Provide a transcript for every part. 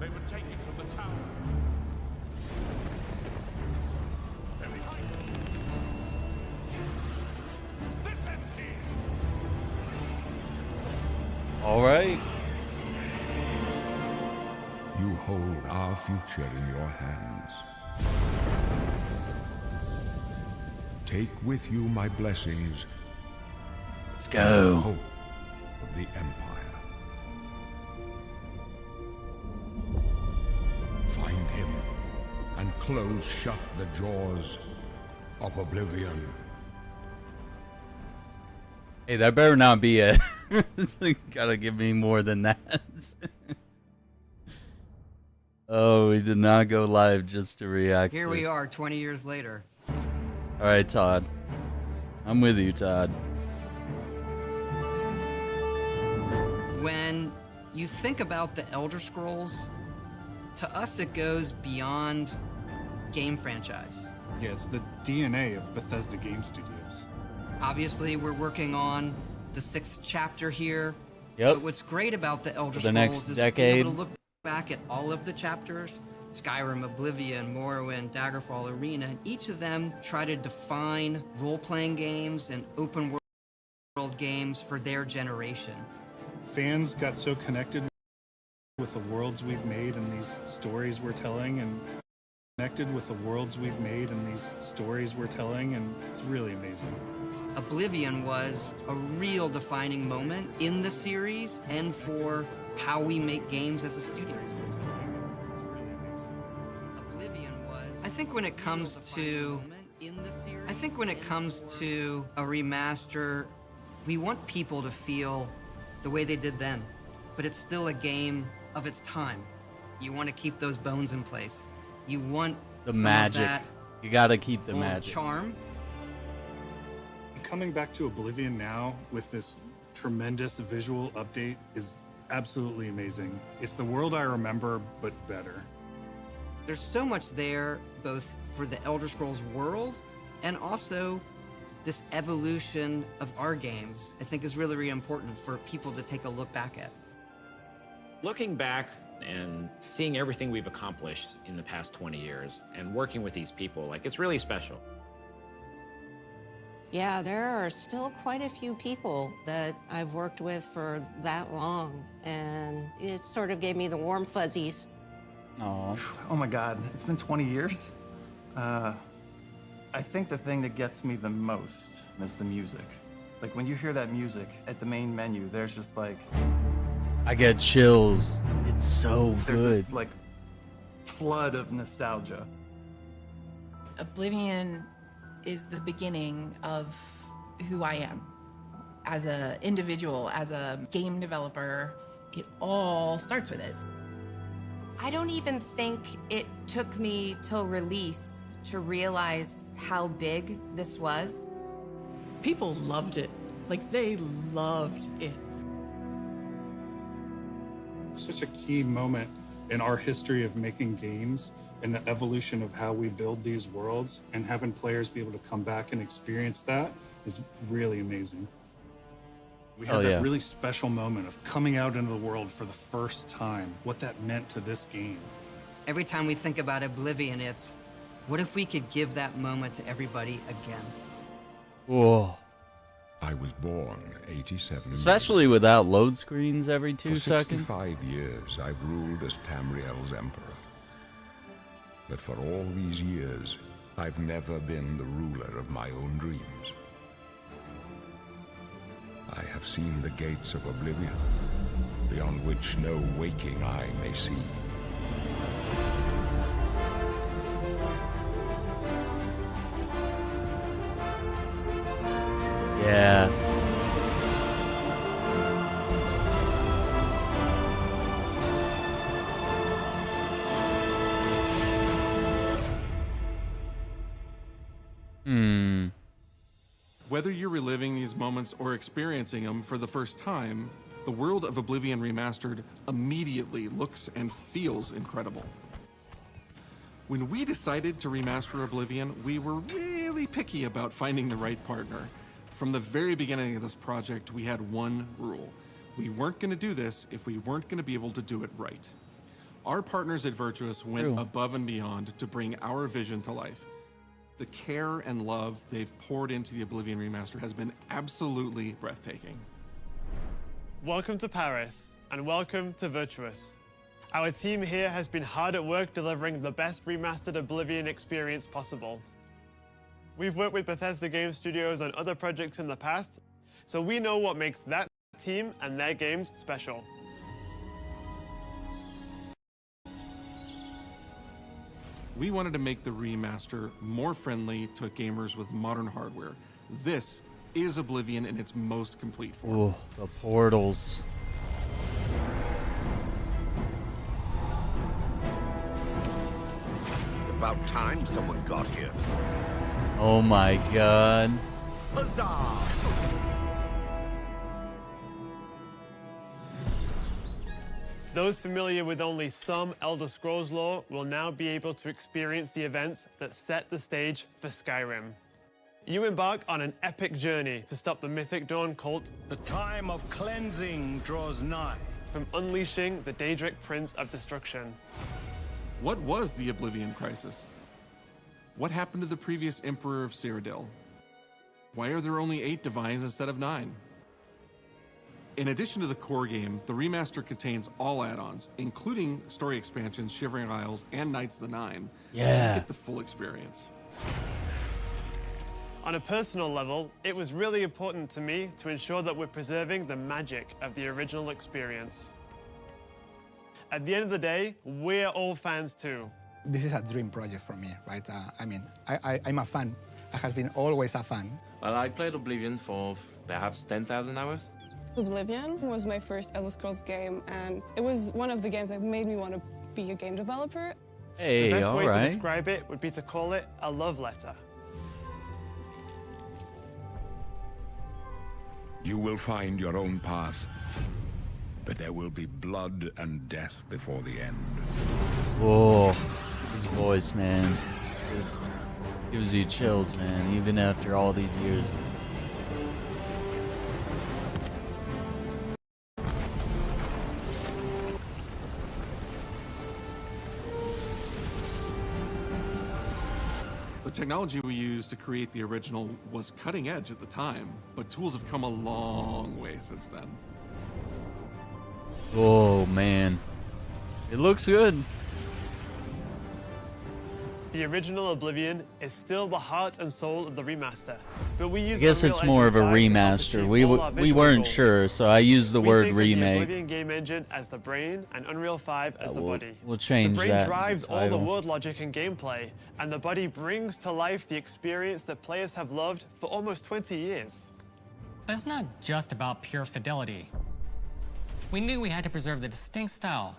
They would take it to the tower. They're behind us. This ends here. All right. You hold our future in your hands. Take with you my blessings. Let's And go. hope of the Empire. Find him and close shut the jaws of Oblivion. Hey, that better not be it. Gotta give me more than that. Oh, we did not go live just to react. Here we are, 20 years later. All right, Todd. I'm with you, Todd. When you think about the Elder Scrolls, to us it goes beyond game franchise. Yeah, it's the DNA of Bethesda Game Studios. Obviously, we're working on the 6th chapter here. Yep. But what's great about the Elder For the Scrolls next is decade. being able to look back at all of the chapters. Skyrim, Oblivion, Morrowind, Daggerfall, Arena, and each of them try to define role-playing games and open world games for their generation. Fans got so connected with the worlds we've made and these stories we're telling, and connected with the worlds we've made and these stories we're telling, and it's really amazing. Oblivion was a real defining moment in the series and for how we make games as a studio. Oblivion was. I think when it comes to a remaster, we want people to feel the way they did then, but it's still a game of its time. You want to keep those bones in place. You want The some magic. of that You gotta keep the old magic. charm. Coming back to Oblivion now with this tremendous visual update is absolutely amazing. It's the world I remember, but better. There's so much there, both for the Elder Scrolls world and also this evolution of our games, I think is really, really important for people to take a look back at. Looking back and seeing everything we've accomplished in the past 20 years and working with these people, like, it's really special. Yeah, there are still quite a few people that I've worked with for that long, and it sort of gave me the warm fuzzies. Aw. Oh my God, it's been 20 years? I think the thing that gets me the most is the music. Like when you hear that music at the main menu, there's just like... I get chills. It's so There's good. this like flood of nostalgia. Oblivion is the beginning of who I am as an individual, as a game developer. It all starts with it. I don't even think it took me till release to realize how big this was. People loved it. Like, they loved it. Such a key moment in our history of making games and the evolution of how we build these worlds, and having players be able to come back and experience that is really amazing. We had that really special moment of coming out into the world for the first time, what that meant to this game. Every time we think about Oblivion, it's, what if we could give that moment to everybody again? Whoa. I was born 87. Especially without load screens every 2 For seconds. 65 years, I've ruled as Tamriel's emperor. But for all these years, I've never been the ruler of my own dreams. I have seen the gates of Oblivion, beyond which no waking eye may see. Yeah. Whether you're reliving these moments or experiencing them for the first time, the world of Oblivion Remastered immediately looks and feels incredible. When we decided to remaster Oblivion, we were really picky about finding the right partner. From the very beginning of this project, we had one rule. We weren't going to do this if we weren't going to be able to do it right. Our partners at Virtuous went above and beyond to bring our vision to life. The care and love they've poured into the Oblivion remaster has been absolutely breathtaking. Welcome to Paris, and welcome to Virtuous. Our team here has been hard at work delivering the best remastered Oblivion experience possible. We've worked with Bethesda Game Studios on other projects in the past, so we know what makes that team and their games special. We wanted to make the remaster more friendly to gamers with modern hardware. This is Oblivion in its most complete form. Ooh, the portals. About time someone got here. Oh my god. Huzzah! Those familiar with only some Elder Scrolls lore will now be able to experience the events that set the stage for Skyrim. You embark on an epic journey to stop the Mythic Dawn cult. The time of cleansing draws nigh. From unleashing the Daedric Prince of Destruction. What was the Oblivion Crisis? What happened to the previous Emperor of Cyrodiil? Why are there only 8 divines instead of 9? In addition to the core game, the remaster contains all add-ons, including story expansions, Shivering Isles, and Knights of the Nine. Yeah. So you get the full experience. On a personal level, it was really important to me to ensure that we're preserving the magic of the original experience. At the end of the day, we're all fans too. This is a dream project for me, right? I'm a fan. I have been always a fan. Well, I played Oblivion for perhaps 10,000 hours. Oblivion was my first Elder Scrolls game, and it was one of the games that made me want to be a game developer. Hey, the best all way right. to describe it would be to call it a love letter. You will find your own path, but there will be blood and death before the end. Whoa, his voice, man. It gives you chills, man, even after all these years. The technology we used to create the original was cutting edge at the time, but tools have come a long way since then. Oh, man. It looks good. The original Oblivion is still the heart and soul of the remaster, but we I use guess it's more of a remaster. We weren't sure, so I used the word think remake. Of the Oblivion game engine as the brain and Unreal 5 as the body. We'll change the brain that. drives all the title. word logic and gameplay, and the body brings to life the experience that players have loved for almost 20 years. But it's not just about pure fidelity. We knew we had to preserve the distinct style,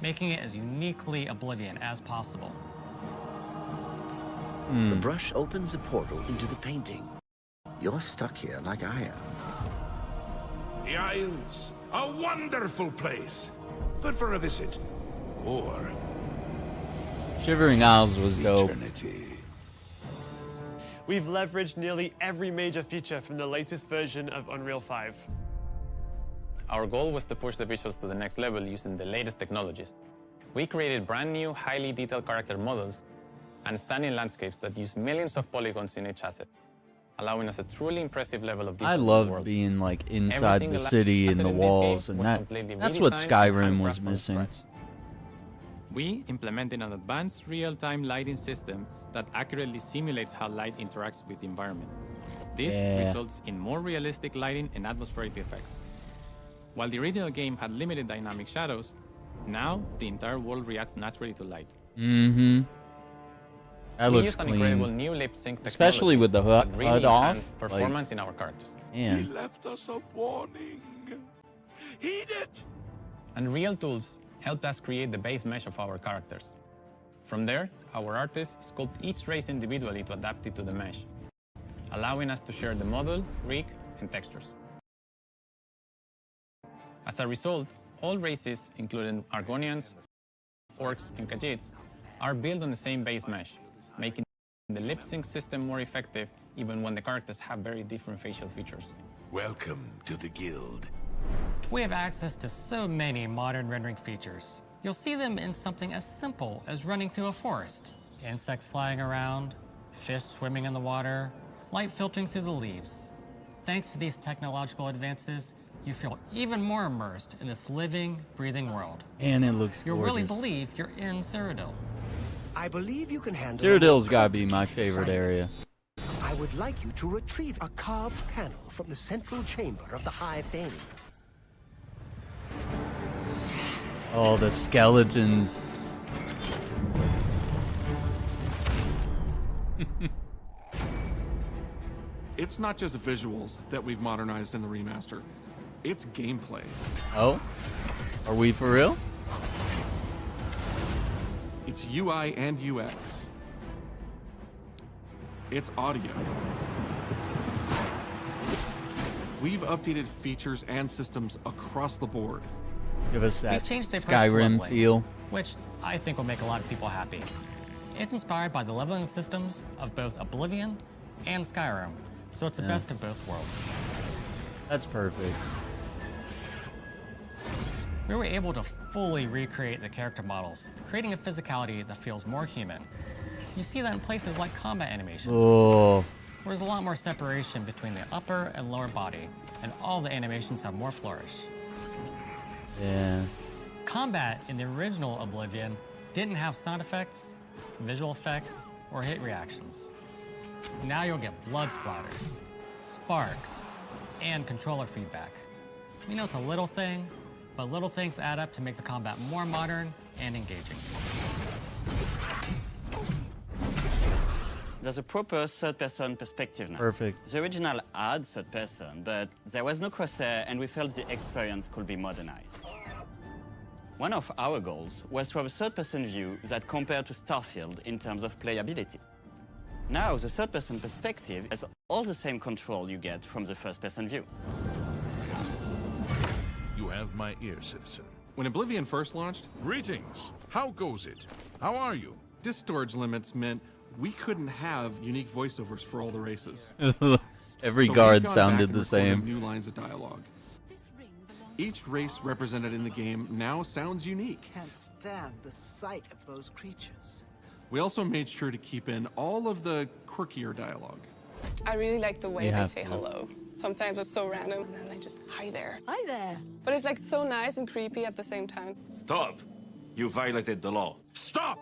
making it as uniquely Oblivion as possible. The brush opens a portal into the painting. You're stuck here like I am. The Isles, a wonderful place. Good for a visit. Or Shivering Isles was dope. eternity. We've leveraged nearly every major feature from the latest version of Unreal 5. Our goal was to push the visuals to the next level using the latest technologies. We created brand new, highly detailed character models and stunning landscapes that use millions of polygons in each asset, allowing us a truly impressive level of detail. I in the love world. being like Every inside single the city asset and the in this game walls, and was completely that's what redesigned and Skyrim was handcrafted from missing. scratch. We implemented an advanced real-time lighting system that accurately simulates how light interacts with the environment. This results in more realistic lighting and atmospheric effects. While the original game had limited dynamic shadows, now the entire world reacts naturally to light. Mm-hmm. That We looks used an clean. incredible new lip sync technology Especially with the that HUD really off. enhanced performance in our characters. He Man. left us a warning. Heed it. And Real Tools helped us create the base mesh of our characters. From there, our artists sculpt each race individually to adapt it to the mesh, allowing us to share the model, rig, and textures. As a result, all races, including Argonians, Orcs, and Khajiits, are built on the same base mesh, making the lip sync system more effective even when the characters have very different facial features. Welcome to the guild. We have access to so many modern rendering features, You'll see them in something as simple as running through a forest. Insects flying around, fish swimming in the water, light filtering through the leaves. Thanks to these technological advances, you feel even more immersed in this living, breathing world. And it looks You'll gorgeous. really believe you're in Cyrodiil. I believe you can handle Cyrodiil's gotta be my favorite area. I would like you to retrieve a carved panel from the central chamber of the High Fane. Oh, the skeletons. It's not just visuals that we've modernized in the remaster. It's gameplay. Oh? Are we for real? It's UI and UX. It's audio. We've updated features and systems across the board. Give us We've that changed the approach to Skyrim leveling, feel. which I think will make a lot of people happy. It's inspired by the leveling systems of both Oblivion and Skyrim, so it's the Yeah. best of both worlds. That's perfect. We were able to fully recreate the character models, creating a physicality that feels more human. You see that in places like combat animations, Oh. where there's a lot more separation between the upper and lower body, and all the animations have more flourish. Yeah. Combat in the original Oblivion didn't have sound effects, visual effects, or hit reactions. Now you'll get blood splatters, sparks, and controller feedback. We know it's a little thing, but little things add up to make the combat more modern and engaging. There's a proper third-person perspective now. Perfect. The original had third-person, but there was no crosshair, and we felt the experience could be modernized. One of our goals was to have a third-person view that compared to Starfield in terms of playability. Now, the third-person perspective has all the same control you get from the first-person view. You have my ear, citizen. When Oblivion first launched, Greetings. How goes it? How are you? disk storage limits meant we couldn't have unique voiceovers for all the races. Every So guard we've gone sounded back and the recorded same. New lines of dialogue. Each race represented in the game now sounds unique. Can't stand the sight of those creatures. We also made sure to keep in all of the quirkier dialogue. I really like the way You they have say to. hello. Sometimes it's so random, and then they just, hi there. Hi there. But it's like so nice and creepy at the same time. Stop! You violated the law. Stop!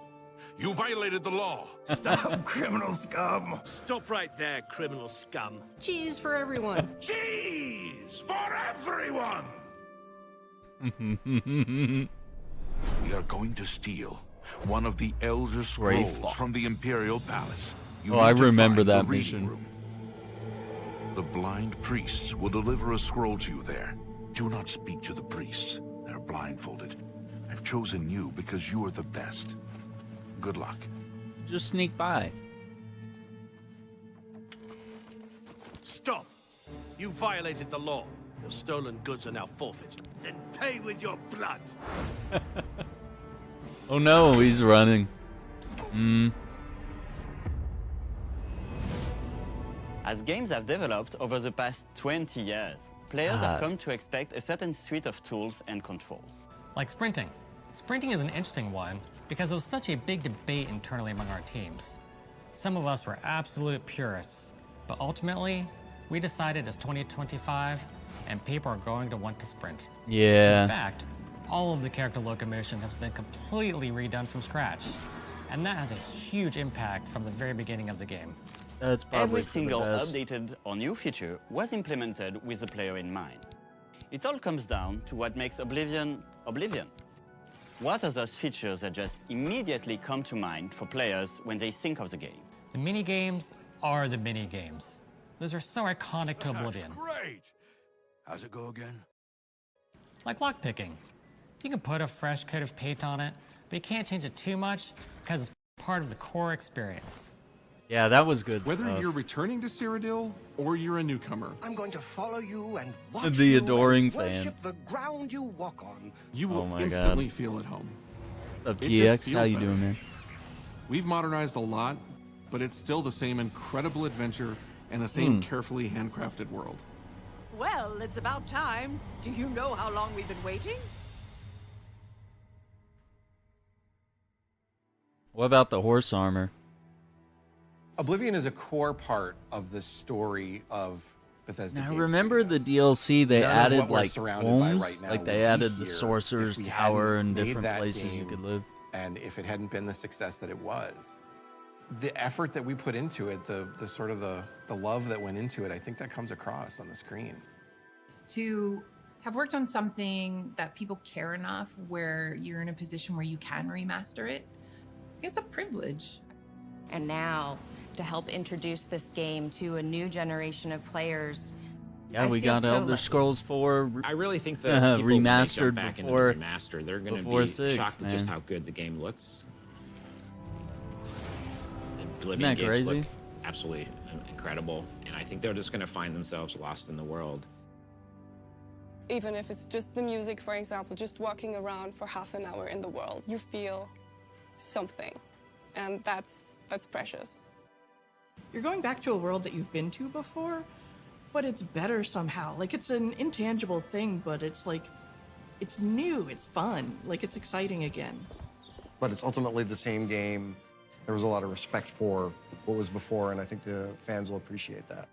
You violated the law. Stop, criminal scum. Stop right there, criminal scum. Cheese for everyone. Cheese for everyone! We are going to steal one of the Elder Gray Scrolls Fox. from the Imperial Palace. You Oh, I need to remember find the that reading mission. room. The blind priests will deliver a scroll to you there. Do not speak to the priests. They're blindfolded. I've chosen you because you are the best. Good luck. Just sneak by. Stop! You violated the law. Your stolen goods are now forfeit. Then pay with your blood. Oh no, he's running. As games have developed over the past 20 years, players have God. come to expect a certain suite of tools and controls. Like sprinting. Sprinting is an interesting one because it was such a big debate internally among our teams. Some of us were absolute purists, but ultimately, we decided it's 2025 and people are going to want to sprint. Yeah. In fact, all of the character locomotion has been completely redone from scratch, and that has a huge impact from the very beginning of the game. That's probably Every for the single best. updated or new feature was implemented with the player in mind. It all comes down to what makes Oblivion, Oblivion. What are those features that just immediately come to mind for players when they think of the game? The mini games are the mini games. Those are so iconic to Oblivion. Great! How's it go again? Like lockpicking. You can put a fresh coat of paint on it, but you can't change it too much because it's part of the core experience. Yeah, that was good Whether stuff. you're returning to Cyrodiil or you're a newcomer, I'm going to follow you and watch The you adoring and fan. worship the ground you walk on. you will Oh my instantly God. feel at home. What's up, It just GX? How feels you better. doing, man? We've modernized a lot, but it's still the same incredible adventure and the same carefully handcrafted world. Well, it's about time. Do you know how long we've been waiting? What about the horse armor? Oblivion is a core part of the story of Bethesda. Now Game remember Studios. the DLC they None of added what we're like surrounded by homes, right now like they would be added the here sorcerer's if we tower hadn't and made different that places you game, could live. and if it hadn't been the success that it was. The effort that we put into it, the sort of the love that went into it, I think that comes across on the screen. To have worked on something that people care enough where you're in a position where you can remaster it, it's a privilege. And now, to help introduce this game to a new generation of players, Yeah, I we feel got so Elder lucky. Scrolls 4 I really think that people, when they remastered jump back before into the remaster, they're going to before be 6, shocked at just man. how good the game looks. The Isn't Oblivion that games crazy? look absolutely incredible, and I think they're just going to find themselves lost in the world. Even if it's just the music, for example, just walking around for half an hour in the world, you feel something, and that's precious. You're going back to a world that you've been to before, but it's better somehow. Like, it's an intangible thing, but it's like, it's new, it's fun, like it's exciting again. But it's ultimately the same game. There was a lot of respect for what was before, and I think the fans will appreciate that.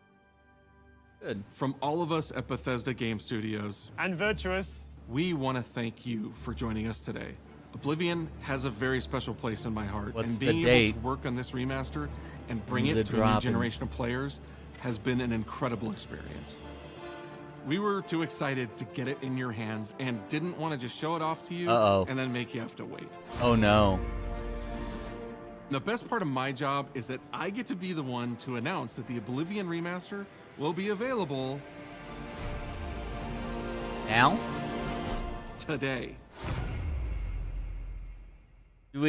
Good. From all of us at Bethesda Game Studios and Virtuous, we want to thank you for joining us today. Oblivion has a very special place in my heart, What's and the being date? able to work on this remaster and bring When's it it to a new dropping? generation of players has been an incredible experience. We were too excited to get it in your hands and didn't want to just show it off to you Uh-oh. and then make you have to wait. Oh no. The best part of my job is that I get to be the one to announce that the Oblivion remaster will be available Now? today. Are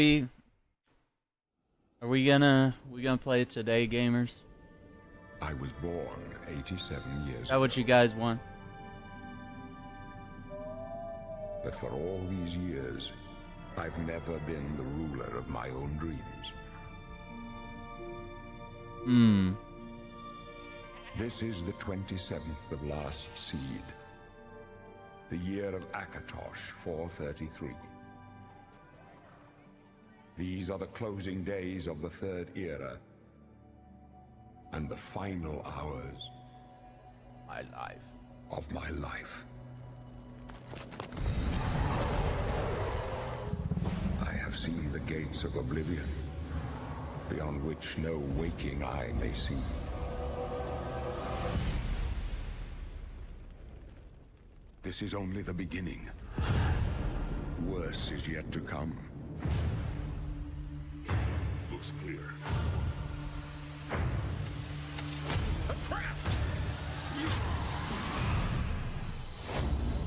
we gonna play it today, gamers? I was born 87 years Is that what you guys want? But for all these years, I've never been the ruler of my own dreams. This is the 27th of last seed, the year of Akatosh 433. These are the closing days of the Third Era, and the final hours of my life. I have seen the gates of Oblivion, beyond which no waking eye may see. This is only the beginning. Worse is yet to come. Looks clear. A trap!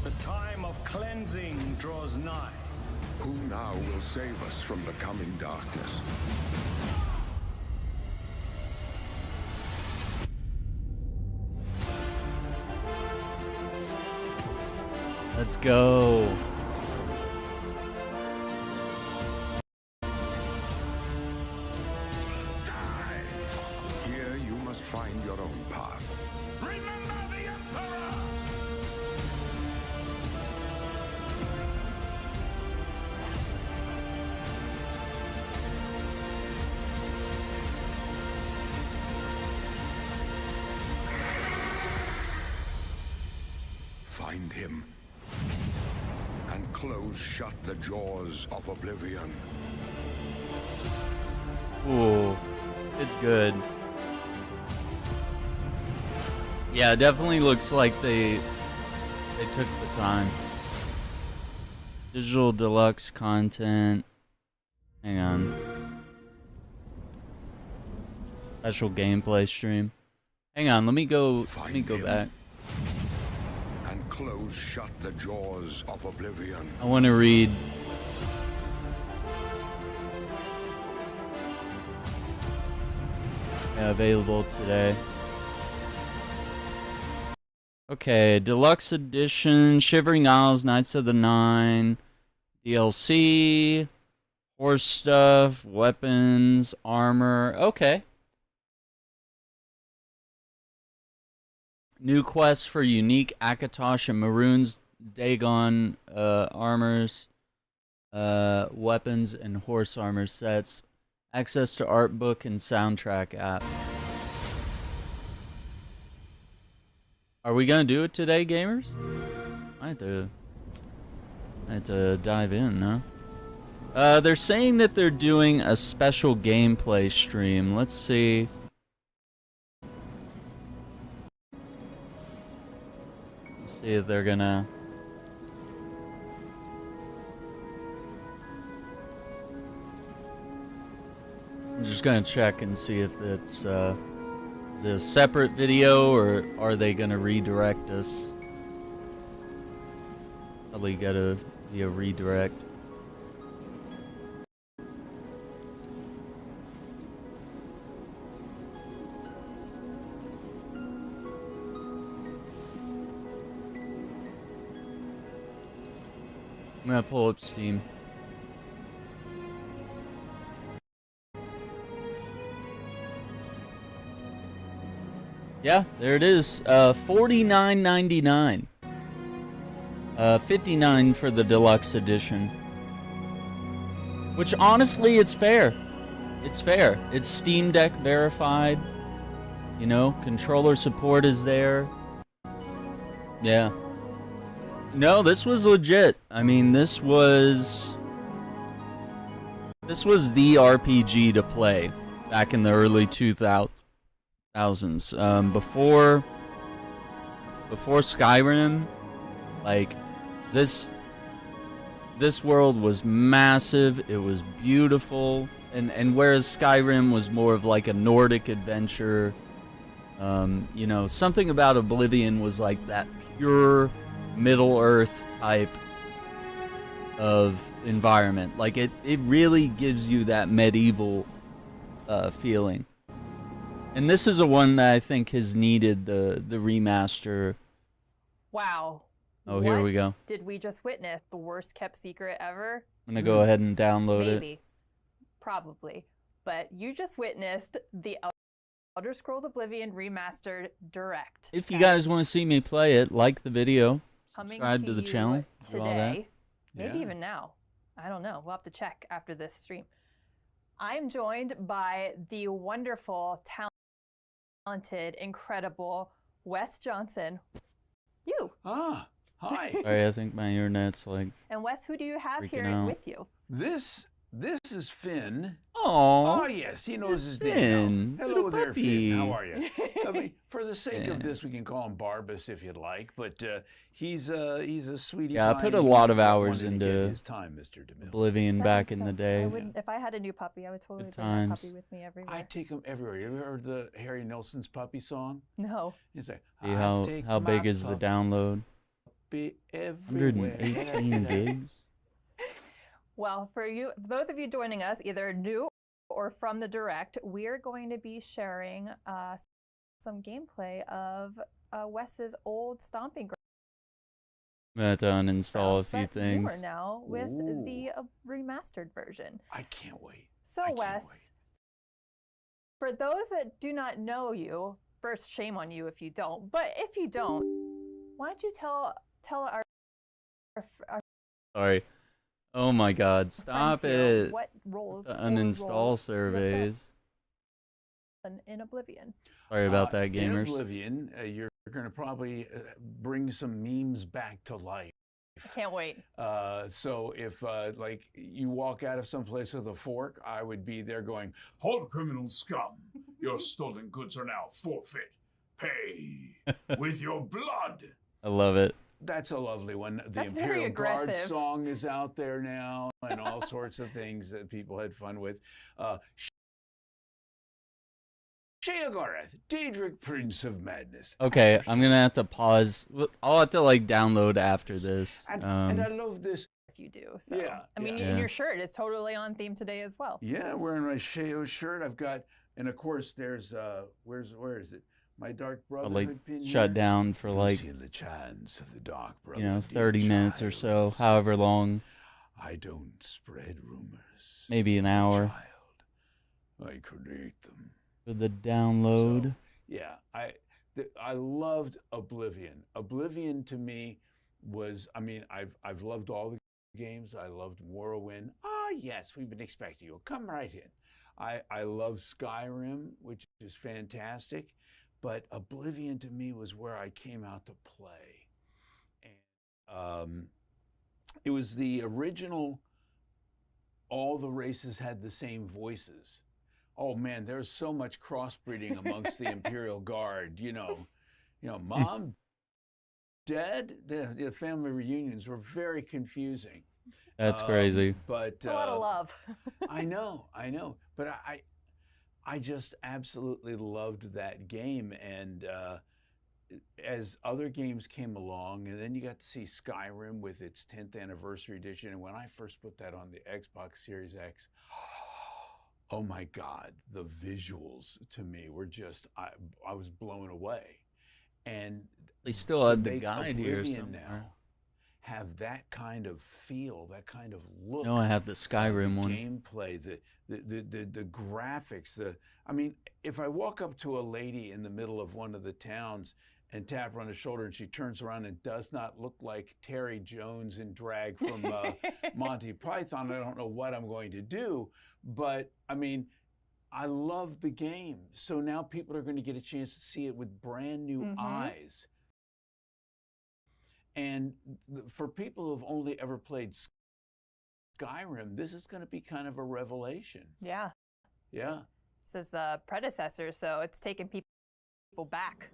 The time of cleansing draws nigh. Who now will save us from the coming darkness? Let's go. Here you must find your own path. Remember the Emperor! Find him, and close shut the jaws of Oblivion. Ooh, it's good. Yeah, it definitely looks like they took the time. Digital deluxe content. Hang on. Special gameplay stream. Hang on, let me go back. And close shut the jaws of Oblivion. I want to read. Yeah, available today. Okay, deluxe edition, Shivering Isles, Knights of the Nine, DLC, horse stuff, weapons, armor. Okay. New quests for unique Akatosh and Maroon's Dagon armors, weapons, and horse armor sets. Access to art book and soundtrack app. Are we gonna do it today, gamers? I had to dive in, huh? They're saying that they're doing a special gameplay stream. Let's see. Let's see if they're gonna. I'm just gonna check and see if it's is it a separate video or are they gonna redirect us? Probably gotta be a redirect. I'm gonna pull up Steam. Yeah, there it is. $49.99. $59 for the deluxe edition. Which honestly, it's fair. It's fair. It's Steam Deck verified. You know, controller support is there. Yeah. No, this was legit. I mean, this was the RPG to play back in the early 2000s. Before Skyrim, like this world was massive. It was beautiful, and whereas Skyrim was more of like a Nordic adventure, you know, something about Oblivion was like that pure Middle Earth type of environment. Like it really gives you that medieval feeling. And this is a one that I think has needed the remaster. Wow. Oh, here we go. Did we just witness the worst kept secret ever? I'm gonna go ahead and download Maybe. it. Probably. But you just witnessed the Elder Scrolls Oblivion Remastered Direct. If you guys want to see me play it, like the video, Coming subscribe to the you channel, do all that. today. Maybe even now. I don't know. We'll have to check after this stream. I'm joined by the wonderful, talented, incredible Wes Johnson. You. Ah, hi. Sorry, I think my internet's like. And Wes, who do you have Freaking here out. with you? This is Finn. Aww. Oh yes, he knows his Finn, name. Now. Hello little there, puppy. Finn. How are you? I mean, for the sake Yeah. of this, we can call him Barbas if you'd like. But he's a sweetie. Yeah, I pie put a and he lot of wanted hours to get into his time, Mr. DeMille. Oblivion That back makes in the sense. day. I wouldn't, if I had a new puppy, I would totally Good bring that times. puppy with me everywhere. I take him everywhere. You ever heard the Harry Nilsson's puppy song? No. He's like, See I how take big my is the download? puppy everywhere. 118 gigs. Well, for you, those of you joining us, either new or from the direct, we are going to be sharing some gameplay of Wes's old stomping ground. I'm gonna have to uninstall a few but things. newer now with the remastered version. I can't wait. So, Wes, for those that do not know you, first, shame on you if you don't. But if you don't, why don't you tell our Sorry. Oh my God! Stop friends here it. what roles The or uninstall roles surveys. in Oblivion? Sorry about that, In gamers. Oblivion, you're going to probably bring some memes back to life. I can't wait. So if like you walk out of someplace with a fork, I would be there going, "Hold, criminal scum! Your stolen goods are now forfeit. Pay with your blood." I love it. That's a lovely one. The That's very Imperial Guard aggressive. song is out there now, and all sorts of things that people had fun with. Sheogorath, Daedric, Prince of Madness. Okay, I'm gonna have to pause. I'll have to like download after this. And I love this. If you do, so Yeah, I mean, yeah. and your shirt is totally on theme today as well. Yeah, wearing my Sheo shirt. I've got, and of course, there's where is it? My Dark I'll Brotherhood like pin shut here. down for You like, feel the chance of the Dark you know, Brotherhood, 30 dear minutes or child. so, however long, I don't spread rumors. maybe an hour I create them. for the download. Yeah, I loved Oblivion. Oblivion to me was, I mean, I've loved all the games. I loved Morrowind. Ah, yes, we've been expecting you. Come right in. I love Skyrim, which is fantastic, but Oblivion to me was where I came out to play. And it was the original, all the races had the same voices. Oh man, there's so much crossbreeding amongst the Imperial Guard, you know, Mom, Dad, the family reunions were very confusing. That's crazy. But It's a lot of love. I know. But I just absolutely loved that game. And as other games came along, and then you got to see Skyrim with its 10th anniversary edition. And when I first put that on the Xbox Series X, oh my God, the visuals to me were just, I was blown away. And they still had the make guide here Oblivion somewhere. now have that kind of feel, that kind of look. No, I have the Skyrim one. Gameplay, the graphics. I mean, if I walk up to a lady in the middle of one of the towns and tap her on the shoulder, and she turns around and does not look like Terry Jones in drag from Monty Python, I don't know what I'm going to do. But I mean, I love the game. So now people are going to get a chance to see it with brand new eyes. And for people who've only ever played Skyrim, this is going to be kind of a revelation. Yeah. Yeah. This is the predecessor, so it's taking people back.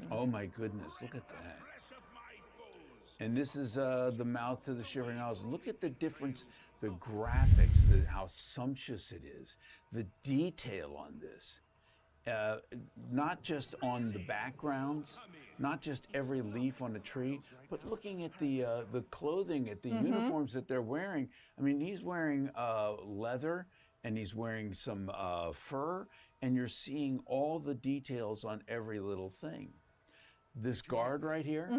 Oh my goodness, look at that. And this is the mouth to the Shivering Isles. Look at the difference, the graphics, how sumptuous it is, the detail on this. Not just on the backgrounds, not just every leaf on a tree, but looking at the clothing, at the uniforms that they're wearing. I mean, he's wearing leather, and he's wearing some fur, and you're seeing all the details on every little thing. This guard right here,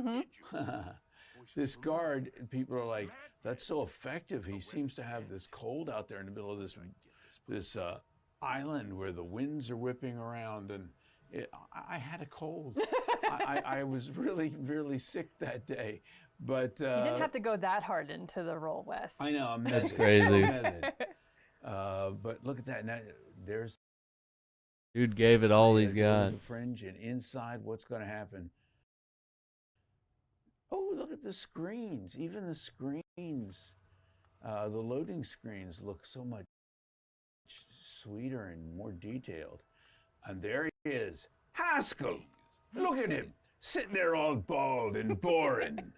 this guard, people are like, that's so effective. He seems to have this cold out there in the middle of this island where the winds are whipping around, and I had a cold. I was really, really sick that day. But you didn't have to go that hard into the role, Wes. I know, I'm That's method, crazy. so method. But look at that. Now, there's Dude gave it all he's got. the fringe, and inside, what's going to happen? Oh, look at the screens. Even the screens, the loading screens look so much sweeter and more detailed. And there he is, Haskell. Look at him, sitting there all bald and boring.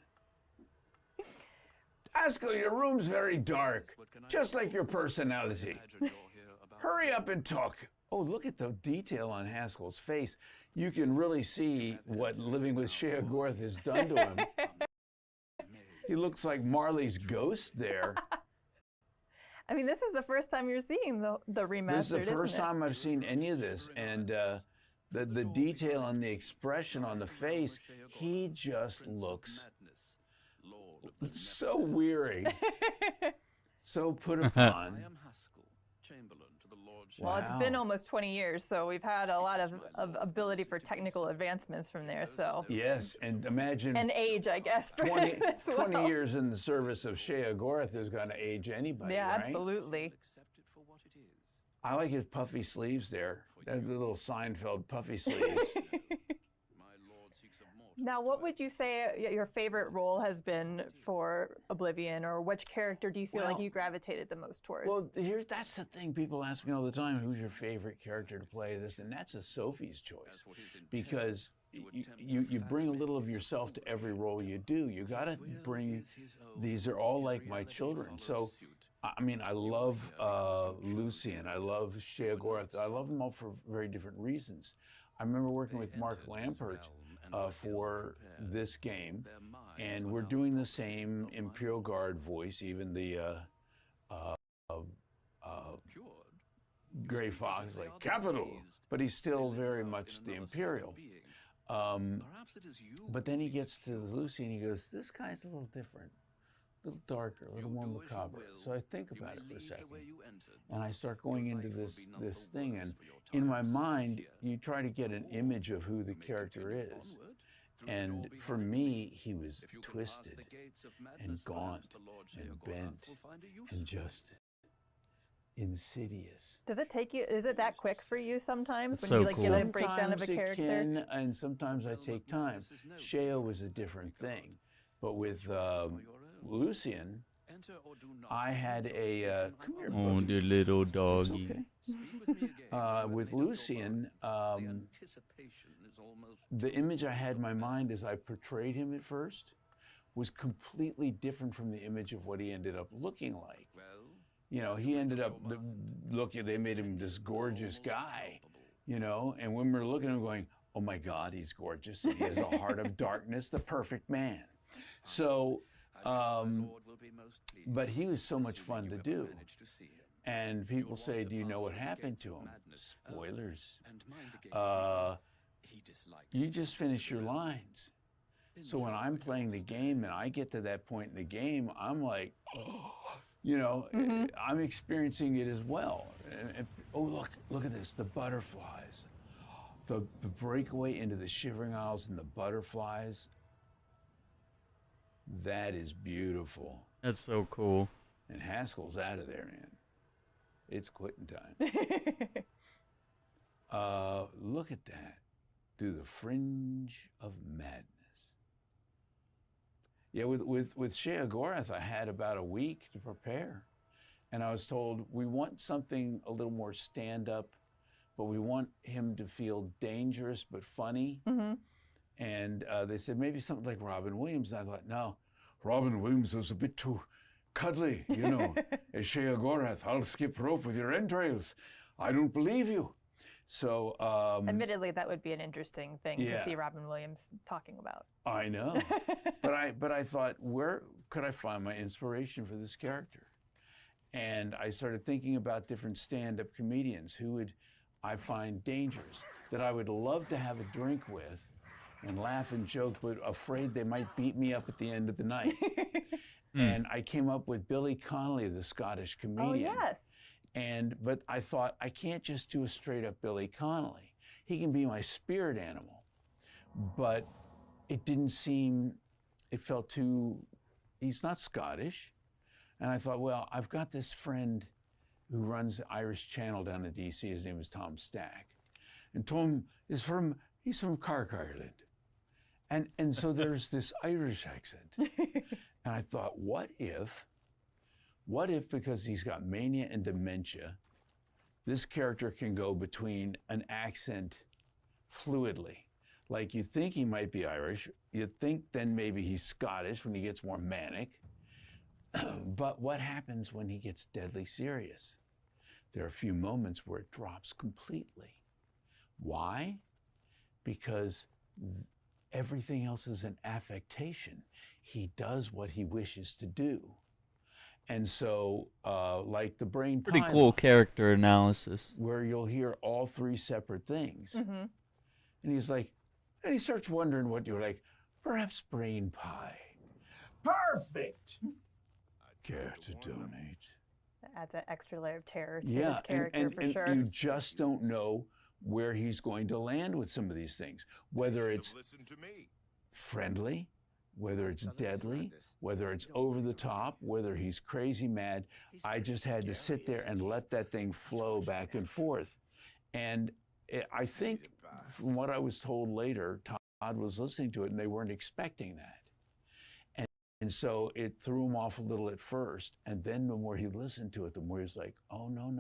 Haskell, your room's very dark, just like your personality. Hurry up and talk. Oh, look at the detail on Haskell's face. You can really see what living with Shea Gorth has done to him. He looks like Marley's ghost there. I mean, this is the first time you're seeing the remastered, This is the first isn't it? time I've seen any of this, and the detail and the expression on the face, he just looks so weary, so put upon. Well, it's been almost 20 years, so we've had a lot of ability for technical advancements from there. So Yes, and imagine and age, I guess, for 20, him as well. 20 years in the service of Shea Gorth is going to age anybody, Yeah, right? absolutely. I like his puffy sleeves there, the little Seinfeld puffy sleeves. Now, what would you say your favorite role has been for Oblivion, or which character do you feel like Well- you gravitated the most towards? Well, that's the thing. People ask me all the time, who's your favorite character to play this? And that's a Sophie's choice. Because you bring a little of yourself to every role you do. You got to bring, these are all like my children. So, I mean, I love Lucian. I love Shea Gorth. I love them all for very different reasons. I remember working with Mark Lampert for this game, and we're doing the same Imperial Guard voice, even the Gray Fox, like capital, but he's still very much the Imperial. But then he gets to Lucy and he goes, this guy's a little different, a little darker, a little more macabre. So I think about it for a second, and I start going into this thing, and in my mind, you try to get an image of who the character is. And for me, he was twisted and gaunt and bent and just insidious. Does it take you? Is it that quick for you sometimes It's when you so like cool. get a breakdown of a Sometimes it character? can, and sometimes I take time. Sheo was a different thing, but with Lucian, I had a come here, Oh, buddy. the little It's doggy. okay. With Lucian, the image I had in my mind as I portrayed him at first was completely different from the image of what he ended up looking like. You know, he ended up looking, they made him this gorgeous guy, you know, and when we're looking at him going, oh my God, he's gorgeous. And he has a heart of darkness, the perfect man. So, but he was so much fun to do. And people say, do you know what happened to him? Spoilers. You just finish your lines. So when I'm playing the game and I get to that point in the game, I'm like, oh, you know, I'm experiencing it as well. And, oh, look at this, the butterflies. The breakaway into the Shivering Isles and the butterflies. That is beautiful. That's so cool. And Haskell's out of there, man. It's quitting time. Look at that. Through the fringe of madness. Yeah, with Shea Gorath, I had about a week to prepare. And I was told, we want something a little more stand-up, but we want him to feel dangerous but funny. And they said, maybe something like Robin Williams. And I thought, no, Robin Williams was a bit too cuddly, you know. As Shea Gorath, I'll skip rope with your entrails. I don't believe you. So, admittedly, that would be an interesting thing to see Robin Williams talking about. I know, but I thought, where could I find my inspiration for this character? And I started thinking about different stand-up comedians who would I find dangerous, that I would love to have a drink with, and laugh and joke, but afraid they might beat me up at the end of the night. And I came up with Billy Connolly, the Scottish comedian. Oh yes. But I thought, I can't just do a straight up Billy Connolly. He can be my spirit animal. But it didn't seem, it felt too, he's not Scottish. And I thought, well, I've got this friend who runs the Irish Channel down in DC. His name is Tom Stack. And Tom is he's from Cork, Ireland. And so there's this Irish accent. And I thought, what if, because he's got mania and dementia, this character can go between an accent fluidly. Like you think he might be Irish, you think then maybe he's Scottish when he gets more manic. But what happens when he gets deadly serious? There are a few moments where it drops completely. Why? Because everything else is an affectation. He does what he wishes to do. And so, like the brain Pretty pie cool line, character analysis. where you'll hear all three separate things. And he's like, and he starts wondering what you're like, perhaps brain pie. Perfect! Care to donate? That adds an extra layer of terror to Yeah, his character for and sure. you just don't know where he's going to land with some of these things. Whether it's friendly, whether it's deadly, whether it's over the top, whether he's crazy mad. I just had to sit there and let that thing flow back and forth. And I think from what I was told later, Todd was listening to it and they weren't expecting that. And so it threw him off a little at first. And then the more he listened to it, the more he was like, oh, no,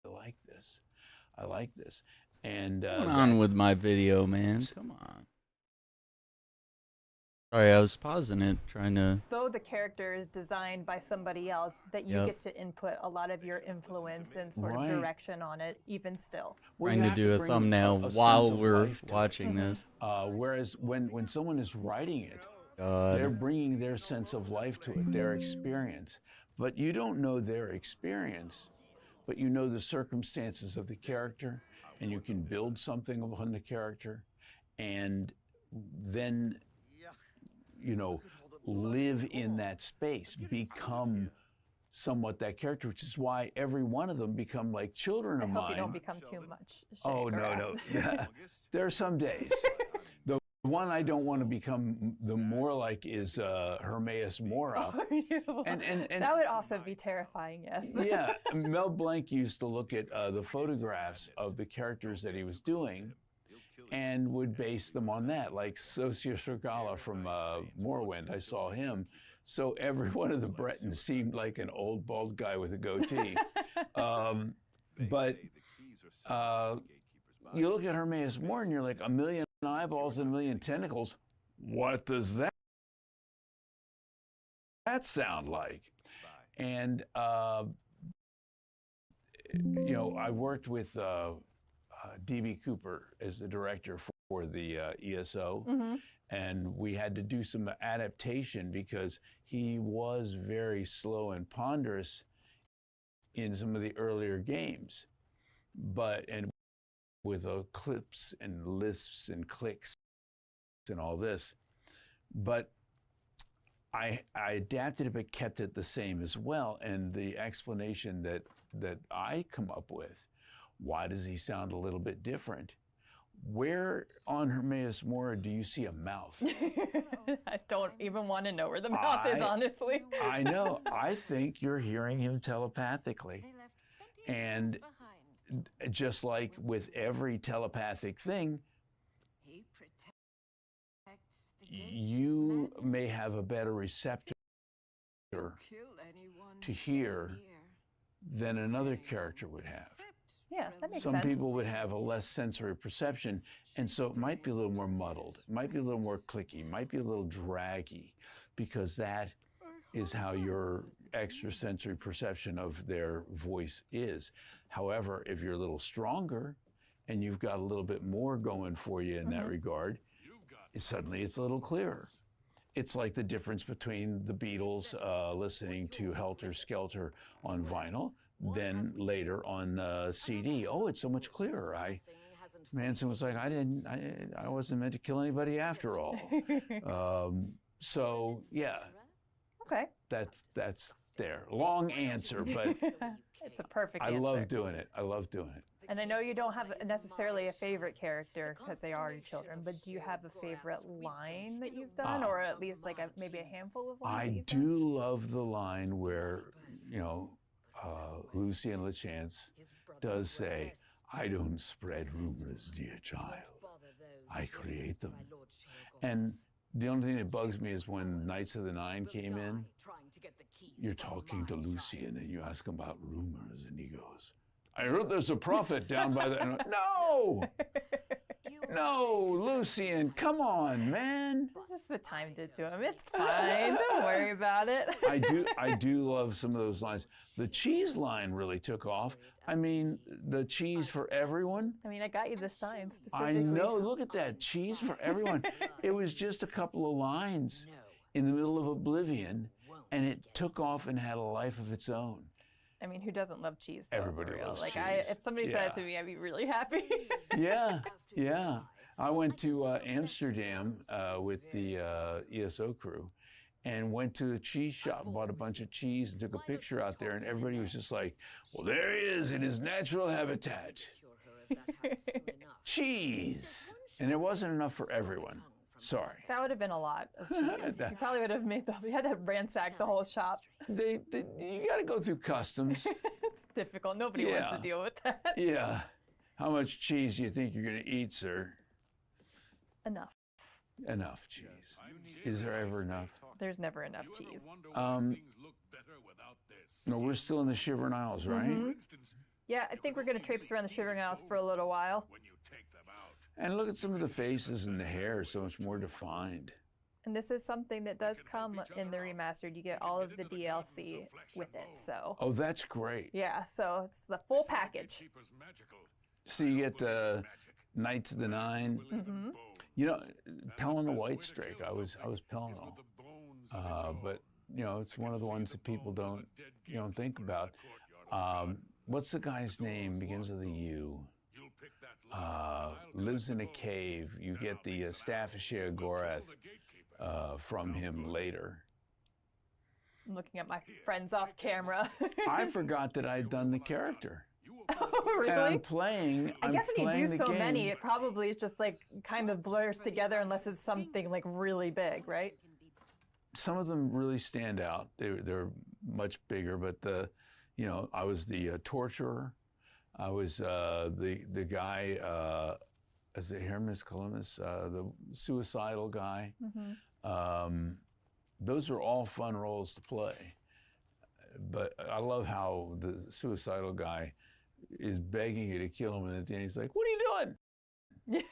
I like this. I like this. And What's going on with my video, man? Come on. Sorry, I was pausing it, trying to... Though the character is designed by somebody else, that you get to input a lot of your influence and sort of direction on it, even still. Trying to do a thumbnail while we're watching this. Whereas when someone is writing it, they're bringing their sense of life to it, their experience. But you don't know their experience, but you know the circumstances of the character, and you can build something upon the character, and then, you know, live in that space, become somewhat that character, which is why every one of them become like children of mine. I hope you don't become too much. Oh, no. There are some days. one I don't want to become the more like is Hermaeus Mora. And that would also be terrifying, yes. Yeah, Mel Blanc used to look at the photographs of the characters that he was doing and would base them on that, like Sosia Sirgala from Morrowind. I saw him. So every one of the Bretons seemed like an old bald guy with a goatee. But you look at Hermaeus Mora and you're like, 1,000,000 eyeballs and 1,000,000 tentacles. What does that sound like? And, you know, I worked with D.B. Cooper as the director for the ESO. And we had to do some adaptation because he was very slow and ponderous in some of the earlier games. And with clips and lisps and clicks and all this. But I adapted it but kept it the same as well. And the explanation that I come up with, why does he sound a little bit different? Where on Hermaeus Mora do you see a mouth? I don't even want to know where the mouth is, honestly. I know. I think you're hearing him telepathically. And just like with every telepathic thing, you may have a better receptor to hear than another character would have. Yeah, that makes Some sense. people would have a less sensory perception, and so it might be a little more muddled. It might be a little more clicky, might be a little draggy, because that is how your extrasensory perception of their voice is. However, if you're a little stronger and you've got a little bit more going for you in that regard, suddenly it's a little clearer. It's like the difference between the Beatles listening to Helter Skelter on vinyl, then later on CD. Oh, it's so much clearer. Manson was like, I wasn't meant to kill anybody after all. So yeah. Okay. That's there. Long answer, but it's a perfect I answer. love doing it. I love doing it. And I know you don't have necessarily a favorite character because they are your children, but do you have a favorite line that you've done, or at least like maybe a handful of lines? I do love the line where, you know, Lucy and LeChance does say, "I don't spread rumors, dear child. I create them." And the only thing that bugs me is when Knights of the Nine came in, you're talking to Lucian and you ask him about rumors, and he goes, "I heard there's a prophet down by the..." And I'm like, no! No, Lucian, come on, man. This is what time did to him. It's fine. Don't worry about it. I do love some of those lines. The cheese line really took off. I mean, the cheese for everyone. I mean, I got you the sign specifically. I know. Look at that. Cheese for everyone. It was just a couple of lines in the middle of Oblivion, and it took off and had a life of its own. I mean, who doesn't love cheese? Though, Everybody for real? loves like, cheese. If somebody said it to me, I'd be really happy. Yeah. I went to Amsterdam with the ESO crew and went to a cheese shop and bought a bunch of cheese and took a picture out there, and everybody was just like, "Well, there he is in his natural habitat. Cheese." And it wasn't enough for everyone. Sorry. That would have been a lot of cheese. You probably would have you had to ransack the whole shop. You got to go through customs. It's difficult. Nobody wants to deal with that. Yeah. How much cheese do you think you're going to eat, sir? Enough. Enough cheese. Is there ever enough? There's never enough cheese. No, we're still in the Shivering Isles, right? Yeah, I think we're going to traipse around the Shivering Isles for a little while. And look at some of the faces and the hair, so much more defined. And this is something that does come in the remastered. You get all of the DLC with it, so. Oh, that's great. Yeah, so it's the full package. So you get Knights of the Nine. You know, Pelin the White Strake. I was Pelin. But you know, it's one of the ones that people don't think about. What's the guy's name? Begins with a U. Lives in a cave. You get the Staff of Sheogorath from him later. I'm looking at my friends off camera. I forgot that I'd done the character. Oh, really? And I'm playing. I guess when you playing do the so game. many, it probably is just like kind of blurs together unless it's something like really big, right? Some of them really stand out. They're much bigger, but I was the torturer. I was the guy, as a Hermes Columbus, the suicidal guy. Those are all fun roles to play. But I love how the suicidal guy is begging you to kill him, and at the end he's like, "What are you doing?"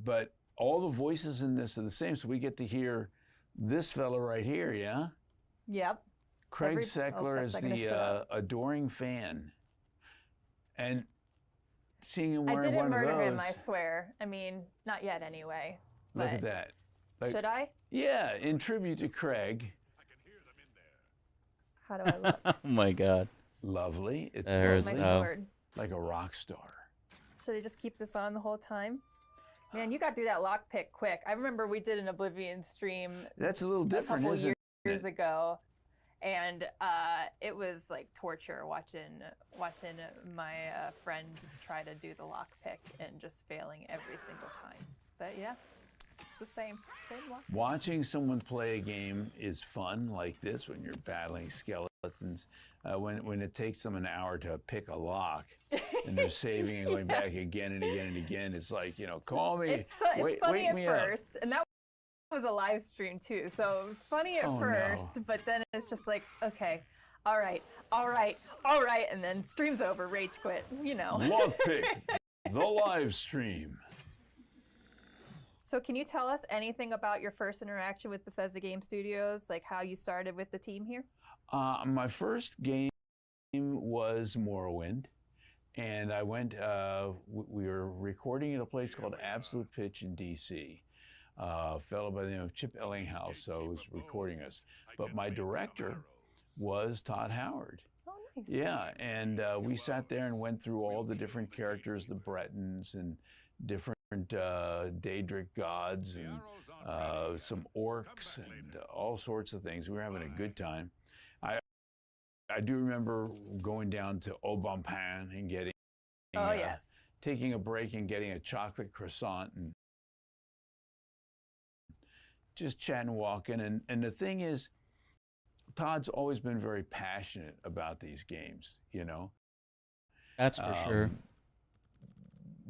But all the voices in this are the same, so we get to hear this fella right here, yeah? Yep. Craig Seckler is the adoring fan. And seeing him I wearing didn't one of murder those. him, I swear. I mean, not yet anyway. Look but at that. Like, should I? Yeah, in tribute to Craig. How do I look? Oh my God. Lovely. It's There's lovely. My sword. Like a rock star. Should I just keep this on the whole time? Man, you got to do that lockpick quick. I remember we did an Oblivion stream. That's a little different, couple isn't years it? ago, and it was like torture watching my friend try to do the lockpick and just failing every single time. But yeah, the same lockpick. Watching someone play a game is fun, like this, when you're battling skeletons. When it takes them an hour to pick a lock, and they're saving and going back again and again and again, it's like, call me. It's funny wake at me up. first, and that was a live stream too, so it was funny at first, but then it's just like, okay, all right, and then stream's over, rage quit, Lockpick, the live stream. So can you tell us anything about your first interaction with Bethesda Game Studios, like how you started with the team here? My first game was Morrowind, and I went, we were recording at a place called Absolute Pitch in DC. A fellow by the name of Chip Ellinghouse was recording us. But my director was Todd Howard. Oh, nice. Yeah, and we sat there and went through all the different characters, the Bretons and different Daedric gods and some orcs and all sorts of things. We were having a good time. I do remember going down to Au Bon Pain and getting, taking a break and getting a chocolate croissant and just chatting and walking. And the thing is, Todd's always been very passionate about these games, That's for sure.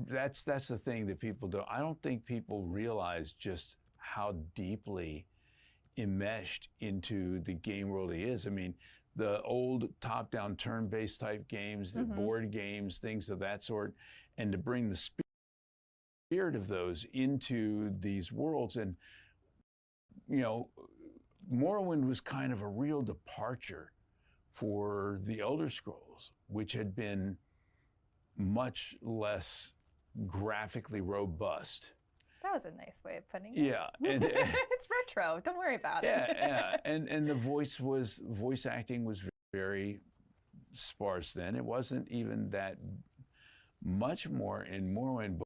That's the thing that people don't. I don't think people realize just how deeply enmeshed into the game world he is. I mean, the old top-down turn-based type games, the board games, things of that sort, and to bring the spirit of those into these worlds. And, Morrowind was kind of a real departure for the Elder Scrolls, which had been much less graphically robust. That was a nice way of putting it. Yeah. And, it's retro. Don't worry about it. Yeah. And the voice acting was very sparse then. It wasn't even that much more in Morrowind,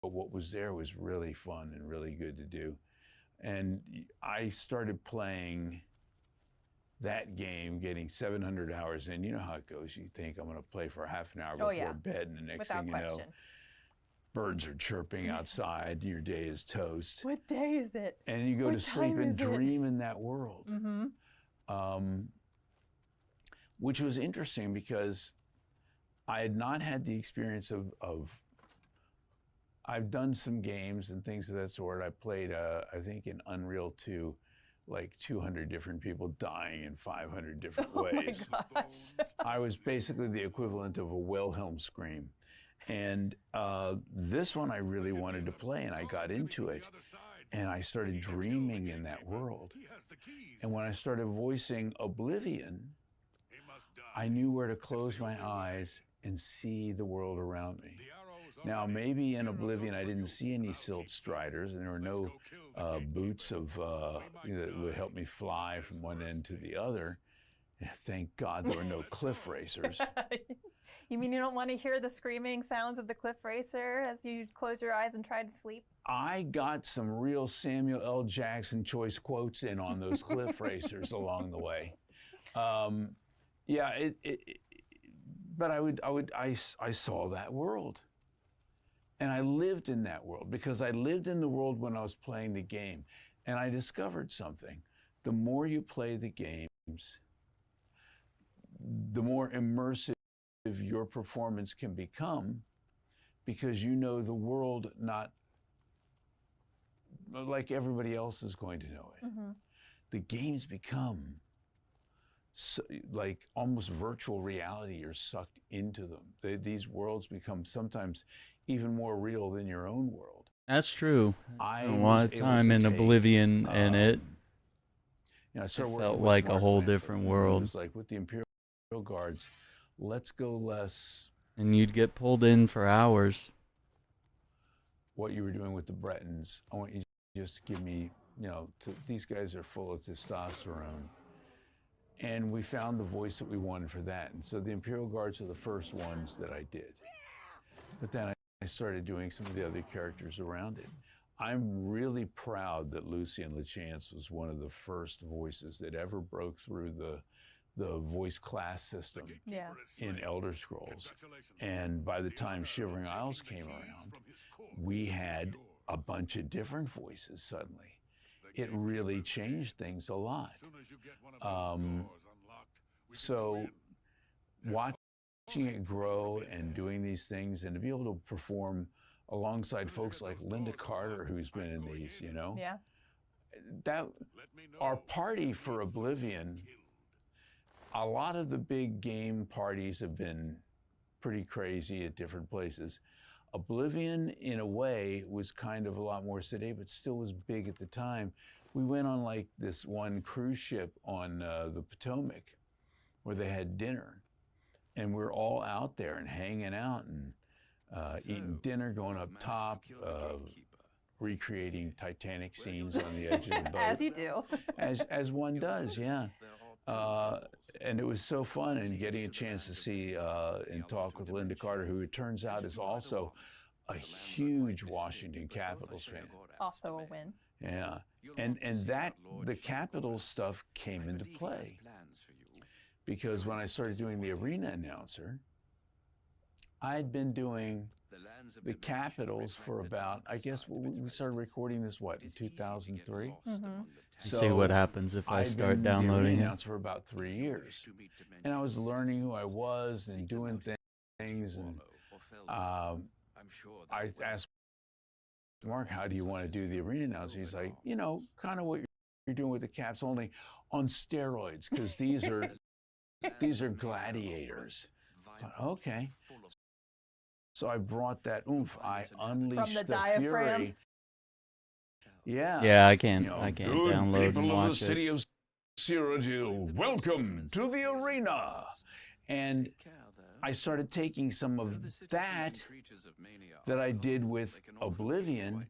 but what was there was really fun and really good to do. And I started playing that game, getting 700 hours in. You know how it goes. You think, I'm going to play for half an hour before bed, and the next thing you know, birds are chirping outside, your day is toast. What day is it? And you go to sleep and dream in that world. Which was interesting because I had not had the experience of I've done some games and things of that sort. I played, I think in Unreal 2, like 200 different people dying in 500 different ways. Oh my gosh. I was basically the equivalent of a Wilhelm scream. And this one I really wanted to play, and I got into it, and I started dreaming in that world. And when I started voicing Oblivion, I knew where to close my eyes and see the world around me. Now, maybe in Oblivion I didn't see any silt striders, and there were no boots of that would help me fly from one end to the other. Thank God there were no cliff racers. You mean you don't want to hear the screaming sounds of the cliff racer as you close your eyes and try to sleep? I got some real Samuel L. Jackson choice quotes in on those cliff racers along the way. Yeah, but I saw that world. And I lived in that world because I lived in the world when I was playing the game. And I discovered something. The more you play the games, the more immersive your performance can become because you know the world not like everybody else is going to know it. Mm-hmm. The games become like almost virtual reality. You're sucked into them. These worlds become sometimes even more real than your own world. That's true. I A lot of time in Oblivion, and it felt like a whole different world. It was like with the Imperial Guards, let's go less. And you'd get pulled in for hours. What you were doing with the Bretons, I want you to just give me, these guys are full of testosterone. And we found the voice that we wanted for that. And so the Imperial Guards are the first ones that I did. But then I started doing some of the other characters around it. I'm really proud that Lucien Lachance was one of the first voices that ever broke through the voice class system in Elder Scrolls. And by the time Shivering Isles came around, we had a bunch of different voices suddenly. It really changed things a lot. So watching it grow and doing these things and to be able to perform alongside folks like Linda Carter, who's been in these, Yeah. That our party for Oblivion, a lot of the big game parties have been pretty crazy at different places. Oblivion, in a way, was kind of a lot more sedate, but still was big at the time. We went on like this one cruise ship on the Potomac where they had dinner. And we're all out there and hanging out and eating dinner, going up top, recreating Titanic scenes on the edge of the boat. As you do. as one does, yeah. And it was so fun, and getting a chance to see and talk with Linda Carter, who it turns out is also a huge Washington Capitals fan. Also a win. Yeah, and that the Capitals stuff came into play because when I started doing the arena announcer, I'd been doing the Capitals for about, I guess we started recording this, in 2003? Mm-hmm. So see what happens if I start downloading it. For about 3 years. And I was learning who I was and doing things. And I asked Mark, how do you want to do the arena announcer? He's like, kind of what you're doing with the Caps, only on steroids, because these are gladiators. I thought, okay. So I brought that oomph. I unleashed From the diaphragm. Fury. Yeah. Yeah, I can't download and people watch of the city of Cyrodiil, welcome to the arena. And I started taking some of that I did with Oblivion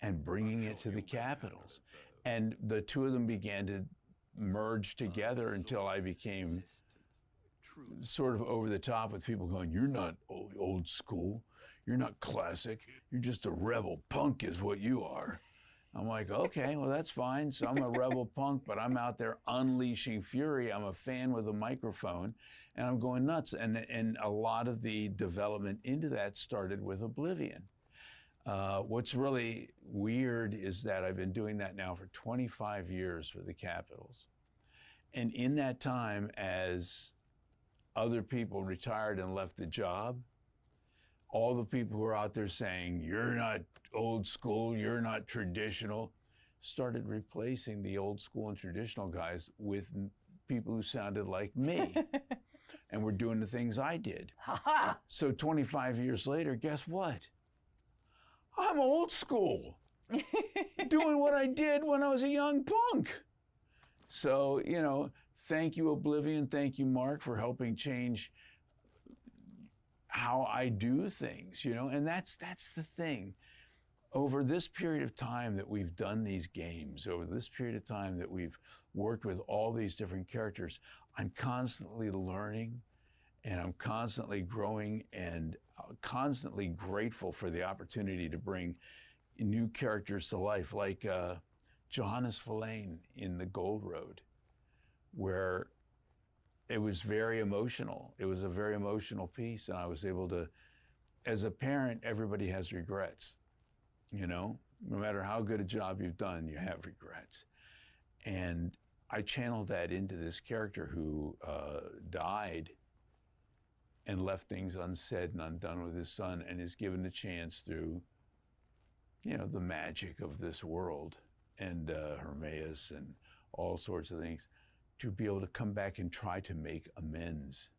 and bringing it to the Capitals. And the two of them began to merge together until I became sort of over the top with people going, you're not old school, you're not classic, you're just a rebel punk is what you are. I'm like, okay, well, that's fine. So I'm a rebel punk, but I'm out there unleashing fury. I'm a fan with a microphone, and I'm going nuts. And a lot of the development into that started with Oblivion. What's really weird is that I've been doing that now for 25 years for the Capitals. And in that time, as other people retired and left the job, all the people who are out there saying, you're not old school, you're not traditional, started replacing the old school and traditional guys with people who sounded like me and were doing the things I did. So 25 years later, guess what? I'm old school, doing what I did when I was a young punk. So, thank you, Oblivion. Thank you, Mark, for helping change how I do things, and that's the thing. Over this period of time that we've done these games, over this period of time that we've worked with all these different characters, I'm constantly learning and I'm constantly growing and constantly grateful for the opportunity to bring new characters to life, like Johannes Verlaine in The Gold Road, where it was very emotional. It was a very emotional piece, and I was able to, as a parent, everybody has regrets, you know? No matter how good a job you've done, you have regrets. And I channeled that into this character who died and left things unsaid and undone with his son, and is given a chance through, you know, the magic of this world and Hermaeus and all sorts of things, to be able to come back and try to make amends.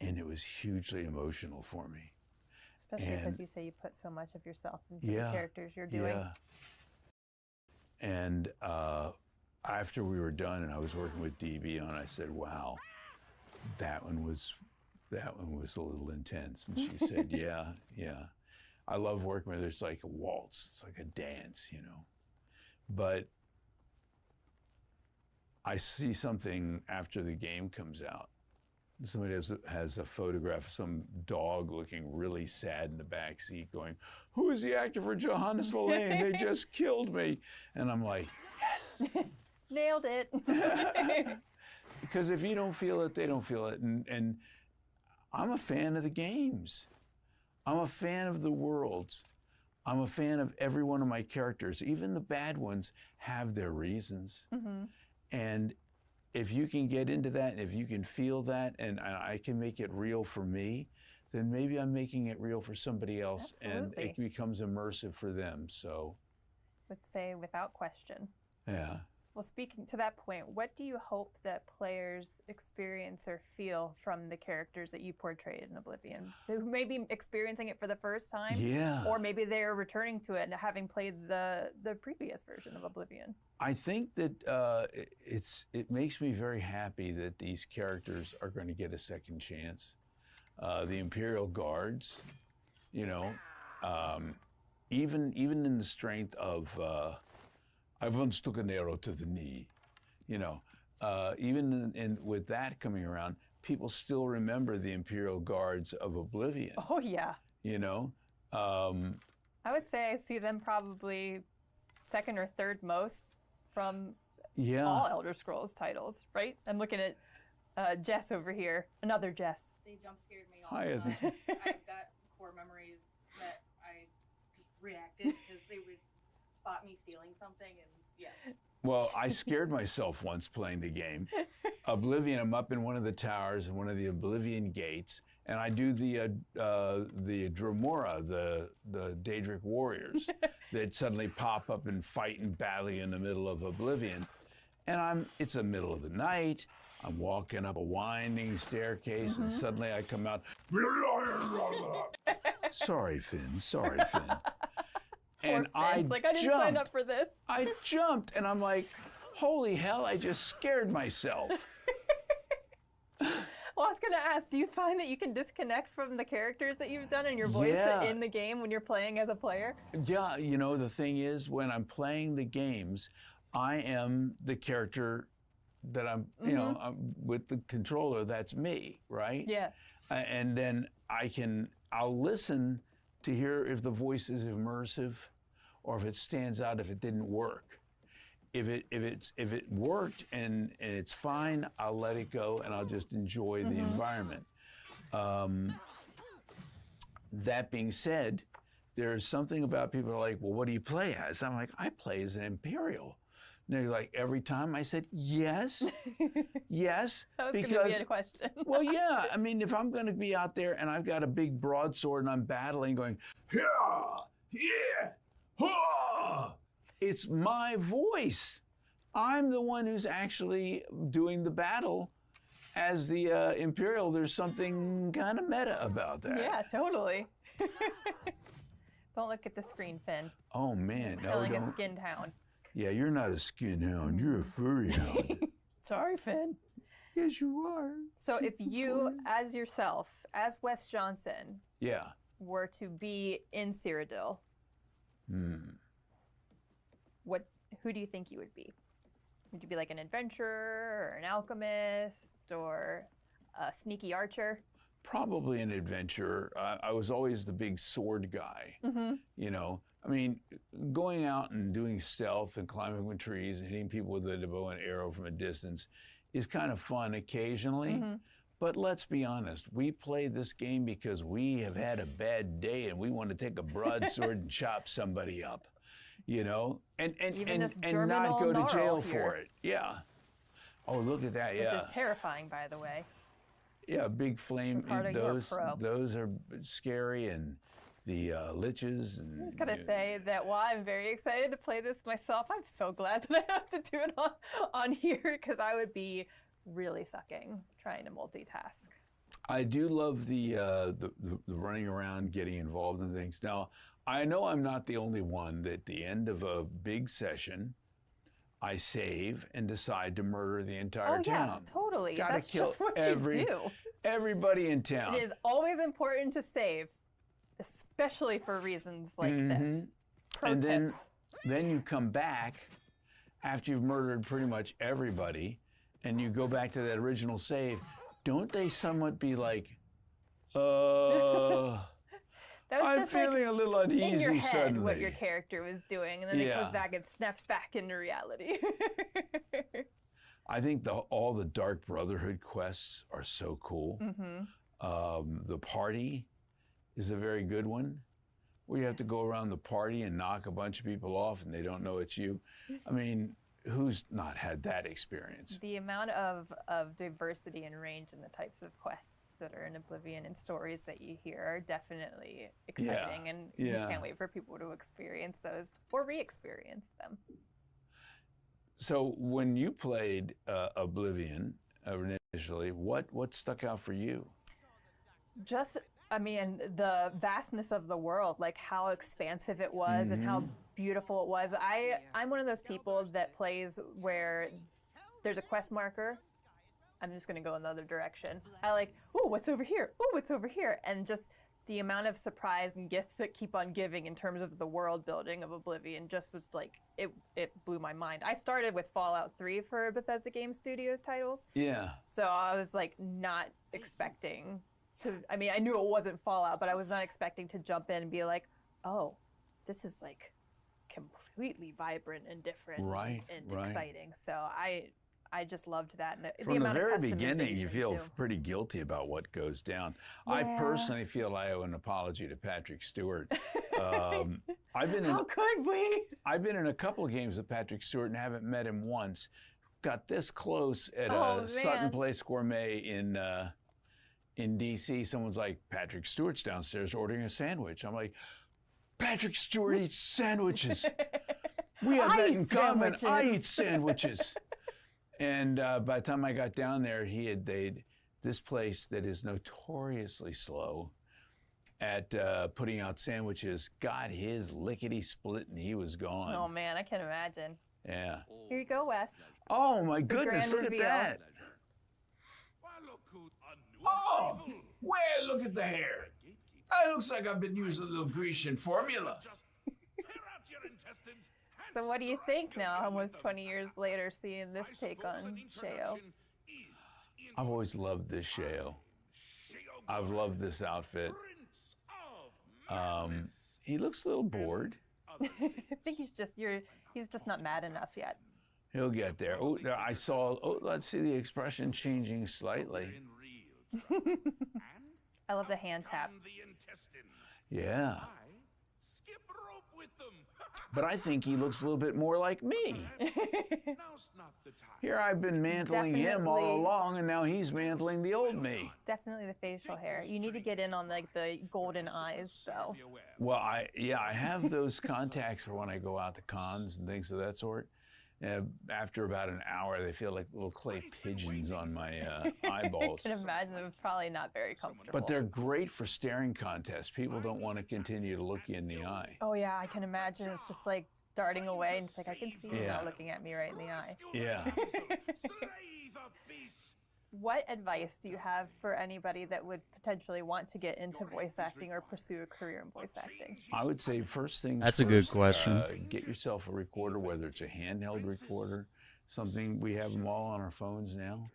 And it was hugely emotional for me. Especially because you say you put so much of yourself into the characters you're doing. Yeah. And after we were done and I was working with DB on, I said, wow, that one was a little intense. And she said, yeah. I love working with her. It's like a waltz. It's like a dance, you know. But I see something after the game comes out. Somebody has a photograph of some dog looking really sad in the back seat going, who is the actor for Johannes Verlaine? They just killed me. And I'm like, yes. Nailed it. Because if you don't feel it, they don't feel it. And I'm a fan of the games. I'm a fan of the worlds. I'm a fan of every one of my characters. Even the bad ones have their reasons. Mm-hmm. And if you can get into that, and if you can feel that, and I can make it real for me, then maybe I'm making it real for somebody else. Absolutely. And it becomes immersive for them. So, would say without question. yeah. Well, speaking to that point, what do you hope that players experience or feel from the characters that you portrayed in Oblivion? Who may be experiencing it for the first time, Yeah. or maybe they're returning to it and having played the previous version of Oblivion. I think that it makes me very happy that these characters are going to get a second chance. The Imperial Guards, you know, even in the strength of I once took an arrow to the knee, you know, even with that coming around, people still remember the Imperial Guards of Oblivion. Oh yeah. You know, I would say I see them probably second or third most from all Elder Scrolls titles, right? I'm looking at Jess over here, another Jess. They jump scared me all Hi, the time. I've got core memories that I reacted because they would spot me stealing something, and yeah. Well, I scared myself once playing the game. Oblivion, I'm up in one of the towers, one of the Oblivion gates, and I do the Dremora, the Daedric warriors that suddenly pop up and fight and battle in the middle of Oblivion. And it's the middle of the night, I'm walking up a winding staircase, and suddenly I come out, sorry, Finn. And I didn't sign up for this. I jumped, and I'm like, holy hell, I just scared myself. Well, I was going to ask, do you find that you can disconnect from the characters that you've done and your voice in the game when you're playing as a player? Yeah, you know, the thing is, when I'm playing the games, I am the character that I'm, you know, I'm with the controller, that's me, right? Yeah. And then I'll listen to hear if the voice is immersive or if it stands out, if it didn't work. If it worked and it's fine, I'll let it go and I'll just enjoy the environment. That being said, there's something about people who are like, well, what do you play as? I'm like, I play as an Imperial. And they're like, every time? I said, yes, yes. That was going to be a question. Well, yeah. I mean, if I'm going to be out there and I've got a big broadsword and I'm battling going, yeah, it's my voice. I'm the one who's actually doing the battle. As the Imperial, there's something kind of meta about that. Yeah, totally. Don't look at the screen, Finn. Oh, man. You're killing a skinned hound. Yeah, you're not a skin hound. You're a furry hound. Sorry, Finn. Yes, you are. So if you, as yourself, as Wes Johnson, were to be in Cyrodiil, who do you think you would be? Would you be like an adventurer or an alchemist or a sneaky archer? Probably an adventurer. I was always the big sword guy. You know, I mean, going out and doing stealth and climbing with trees and hitting people with a bow and arrow from a distance is kind of fun occasionally. But let's be honest, we play this game because we have had a bad day and we want to take a broadsword and chop somebody up, you know, and not go to jail for it. Yeah. Oh, look at that. Yeah. Which is terrifying, by the way. Yeah, big flame. Ricardo, Those are scary, and the liches. And, I'm just gonna say that while I'm very excited to play this myself, I'm so glad that I have to do it on here, because I would be really sucking trying to multitask. I do love the running around, getting involved in things. Now, I know I'm not the only one that at the end of a big session, I save and decide to murder the entire town. Yeah, totally. Gotta That's kill just what you do. Everybody in town. It is always important to save, especially for reasons like this. Pro tips. Then you come back after you've murdered pretty much everybody, and you go back to that original save. Don't they somewhat be like, I'm just feeling a little uneasy in your head suddenly. what your character was doing, and then it goes back and snaps back into reality. I think all the Dark Brotherhood quests are so cool. The party is a very good one, where you have to go around the party and knock a bunch of people off and they don't know it's you. I mean, who's not had that experience? The amount of diversity and range in the types of quests that are in Oblivion and stories that you hear are definitely exciting, and we can't wait for people to experience those or re-experience them. So when you played Oblivion initially, what stuck out for you? Just, I mean, the vastness of the world, like how expansive it was and how beautiful it was. I'm one of those people that plays where there's a quest marker. I'm just going to go in the other direction. I like, oh, what's over here? Oh, what's over here? And just the amount of surprise and gifts that keep on giving in terms of the world building of Oblivion just was like, it blew my mind. I started with Fallout 3 for Bethesda Game Studios titles. Yeah. So I was like not expecting to, I mean, I knew it wasn't Fallout, but I was not expecting to jump in and be like, oh, this is like completely vibrant and different and exciting. So I just loved that. And From the amount very of beginning, you feel too. pretty guilty about what goes down. Yeah. I personally feel I owe an apology to Patrick Stewart. How could we? I've been in a couple of games with Patrick Stewart and haven't met him once. Got this close at Sutton Place Gourmet in D.C. Someone's like, Patrick Stewart's downstairs ordering a sandwich. I'm like, Patrick Stewart eats sandwiches. We have that in common. I eat sandwiches. And by the time I got down there, they'd this place that is notoriously slow at putting out sandwiches got his lickety split and he was gone. Oh man, I can imagine. Yeah. Here you go, Wes. Oh my goodness, look at that. Oh, well, look at the hair. It looks like I've been using a little Grecian formula. So what do you think now, almost 20 years later, seeing this take on Sheo? I've always loved this Sheo. I've loved this outfit. He looks a little bored. I think he's just not mad enough yet. He'll get there. Oh, I saw, let's see the expression changing slightly. I love the hand tap. Yeah. But I think he looks a little bit more like me. Here I've been mantling him all along, and now he's mantling the old me. Definitely the facial hair. You need to get in on like the golden eyes, though. Well, I have those contacts for when I go out to cons and things of that sort. After about an hour, they feel like little clay pigeons on my eyeballs. I can imagine it's probably not very comfortable. But they're great for staring contests. People don't want to continue to look you in the eye. Oh yeah, I can imagine. It's just like darting away, and it's like I can see you now looking at me right in the eye. Yeah. What advice do you have for anybody that would potentially want to get into voice acting or pursue a career in voice acting? I would say first things That's a good question. Get yourself a recorder, whether it's a handheld recorder, something, we have them all on our phones now.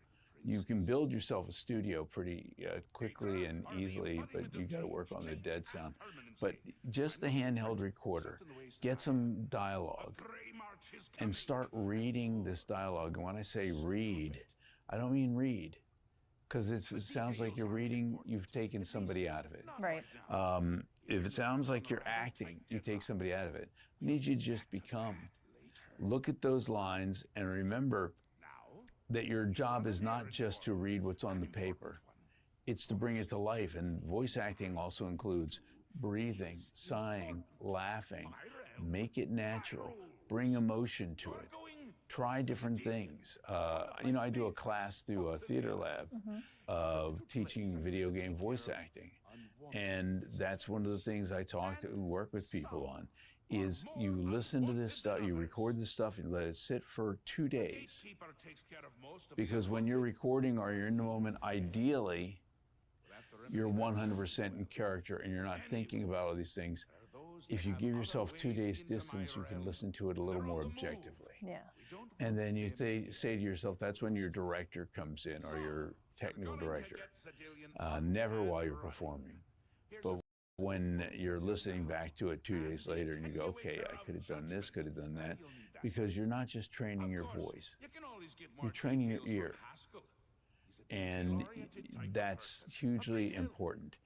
You can build yourself a studio pretty quickly and easily, but you got to work on the dead sound. But just the handheld recorder, get some dialogue and start reading this dialogue. And when I say read, I don't mean read, because it sounds like you're reading, you've taken somebody out of it. Right. If it sounds like you're acting, you take somebody out of it. I need you to just become. Look at those lines and remember that your job is not just to read what's on the paper. It's to bring it to life. And voice acting also includes breathing, sighing, laughing. Make it natural. Bring emotion to it. Try different things. You know, I do a class through a theater lab of teaching video game voice acting. And that's one of the things I work with people on, is you listen to this stuff, you record this stuff, and let it sit for 2 days. Because when you're recording or you're in the moment, ideally, you're 100% in character and you're not thinking about all these things. If you give yourself 2 days distance, you can listen to it a little more objectively. Yeah. And then you say to yourself, that's when your director comes in, or your technical director. Never while you're performing. But when you're listening back to it 2 days later and you go, okay, I could have done this, could have done that, because you're not just training your voice, you're training your ear. And that's hugely important.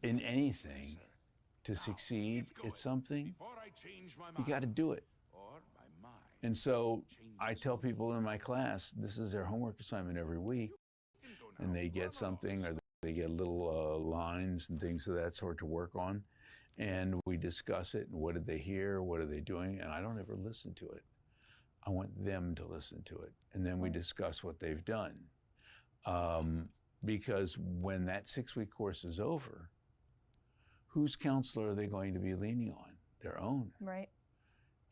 In anything, to succeed at something, you got to do it. And so I tell people in my class, this is their homework assignment every week, and they get something, or they get little lines and things of that sort to work on, and we discuss it, and what did they hear, what are they doing, and I don't ever listen to it. I want them to listen to it, and then we discuss what they've done. Because when that 6-week course is over, whose counselor are they going to be leaning on? Their own. Right.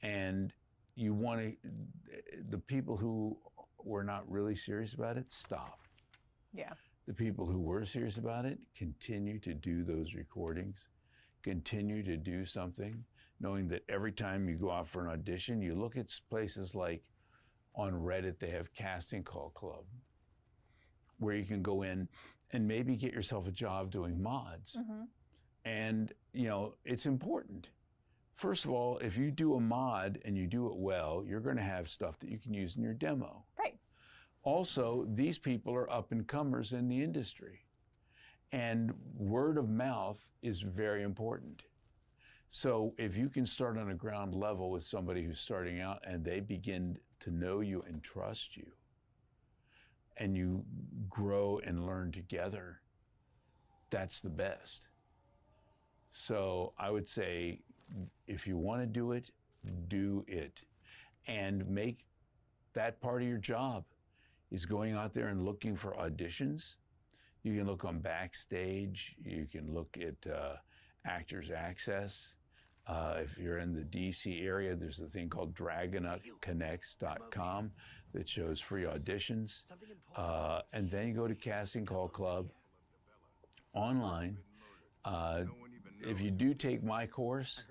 And you want to, the people who were not really serious about it, stop. Yeah. The people who were serious about it, continue to do those recordings, continue to do something, knowing that every time you go out for an audition, you look at places like on Reddit, they have Casting Call Club, where you can go in and maybe get yourself a job doing mods. And, you know, it's important. First of all, if you do a mod and you do it well, you're going to have stuff that you can use in your demo. Right. Also, these people are up-and-comers in the industry. And word of mouth is very important. So if you can start on a ground level with somebody who's starting out and they begin to know you and trust you, and you grow and learn together, that's the best. So I would say, if you want to do it, do it. And make that part of your job is going out there and looking for auditions. You can look on Backstage. You can look at Actors Access. If you're in the DC area, there's a thing called DragonutConnects.com that shows free auditions. And then you go to Casting Call Club online. If you do take my course,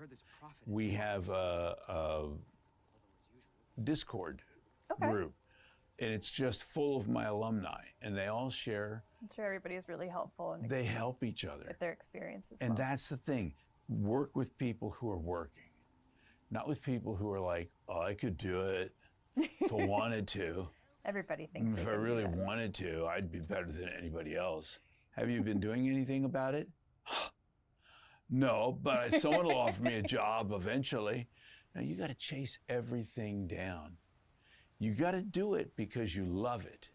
we have a Discord group, and it's just full of my alumni, and they all share. I'm sure everybody is really helpful. And they help each other with their experiences. And that's the thing. Work with people who are working, not with people who are like, oh, I could do it if I wanted to. Everybody thinks if I really wanted to, I'd be better than anybody else. Have you been doing anything about it? No, but someone will offer me a job eventually. Now you got to chase everything down. You got to do it because you love it.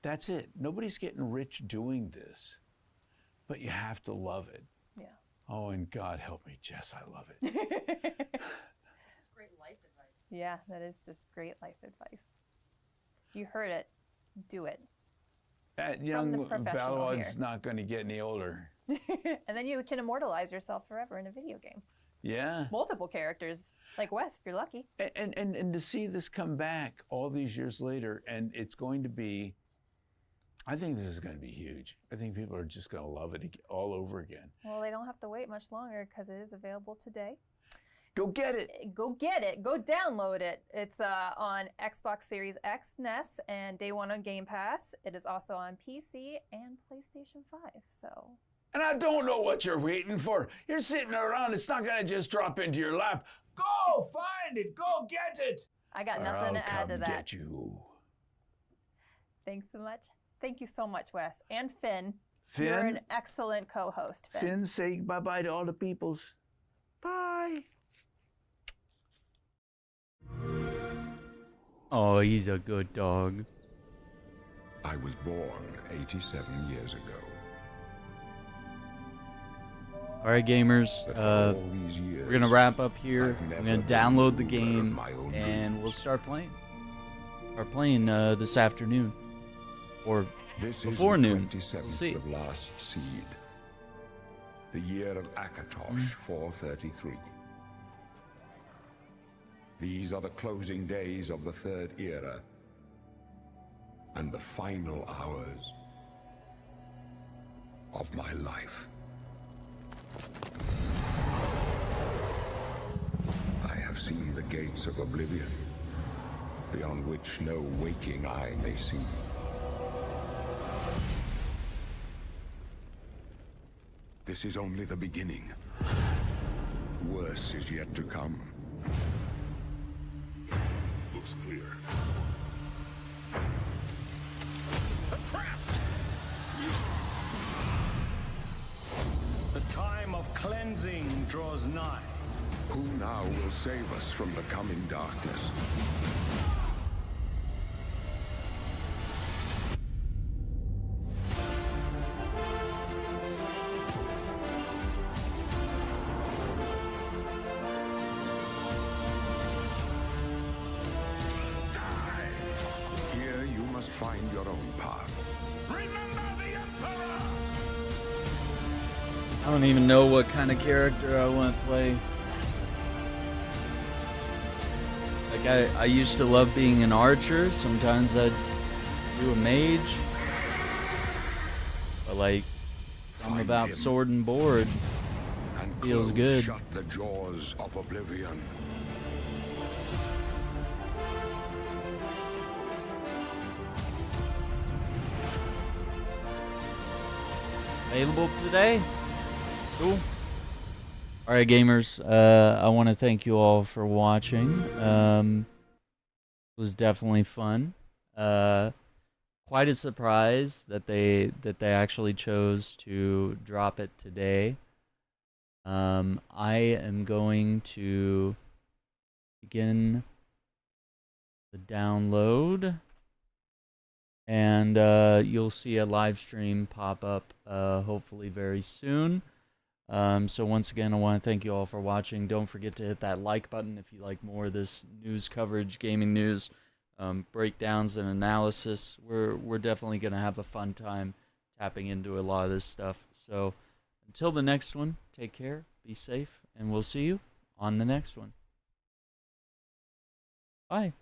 That's it. Nobody's getting rich doing this, but you have to love it. Yeah. Oh, and God help me, Jess, I love it. Great life advice. Yeah, that is just great life advice. You heard it. Do it. That young Balrod's not going to get any older. And then you can immortalize yourself forever in a video game. Yeah. Multiple characters, like Wes, if you're lucky. And to see this come back all these years later, and it's going to be, I think this is going to be huge. I think people are just going to love it all over again. Well, they don't have to wait much longer because it is available today. Go get it. Go get it. Go download it. It's on Xbox Series X, NES, and day one on Game Pass. It is also on PC and PlayStation 5, so... And I don't know what you're waiting for. You're sitting around. It's not going to just drop into your lap. Go find it. Go get it. I got nothing to add to that. Get you. Thanks so much. Thank you so much, Wes. And Finn. You're an excellent co-host, Finn. Finn, say bye-bye to all the peoples. Bye. Oh, he's a good dog. I was born 87 years ago. All right, gamers. We're gonna wrap up here. I'm gonna download the game, and we'll start playing. Start playing this afternoon, or before noon. We'll see. Of last seed. The year of Akatosh 433. These are the closing days of the Third Era, and the final hours of my life. I have seen the gates of Oblivion, beyond which no waking eye may see. This is only the beginning. Worse is yet to come. Looks clear. The time of cleansing draws nigh. Who now will save us from the coming darkness? Here you must find your own path. I don't even know what kind of character I want to play. Like, I used to love being an archer. Sometimes I'd do a mage. But, like, I'm about sword and board. Feels good. Shut the jaws of Oblivion. Available today? Cool. Alright, gamers. I want to thank you all for watching. It was definitely fun. Quite a surprise that they actually chose to drop it today. I am going to begin the download, and you'll see a live stream pop up hopefully very soon. So once again, I want to thank you all for watching. Don't forget to hit that like button if you like more of this news coverage, gaming news, breakdowns and analysis. We're definitely going to have a fun time tapping into a lot of this stuff. So until the next one, take care, be safe, and we'll see you on the next one. Bye.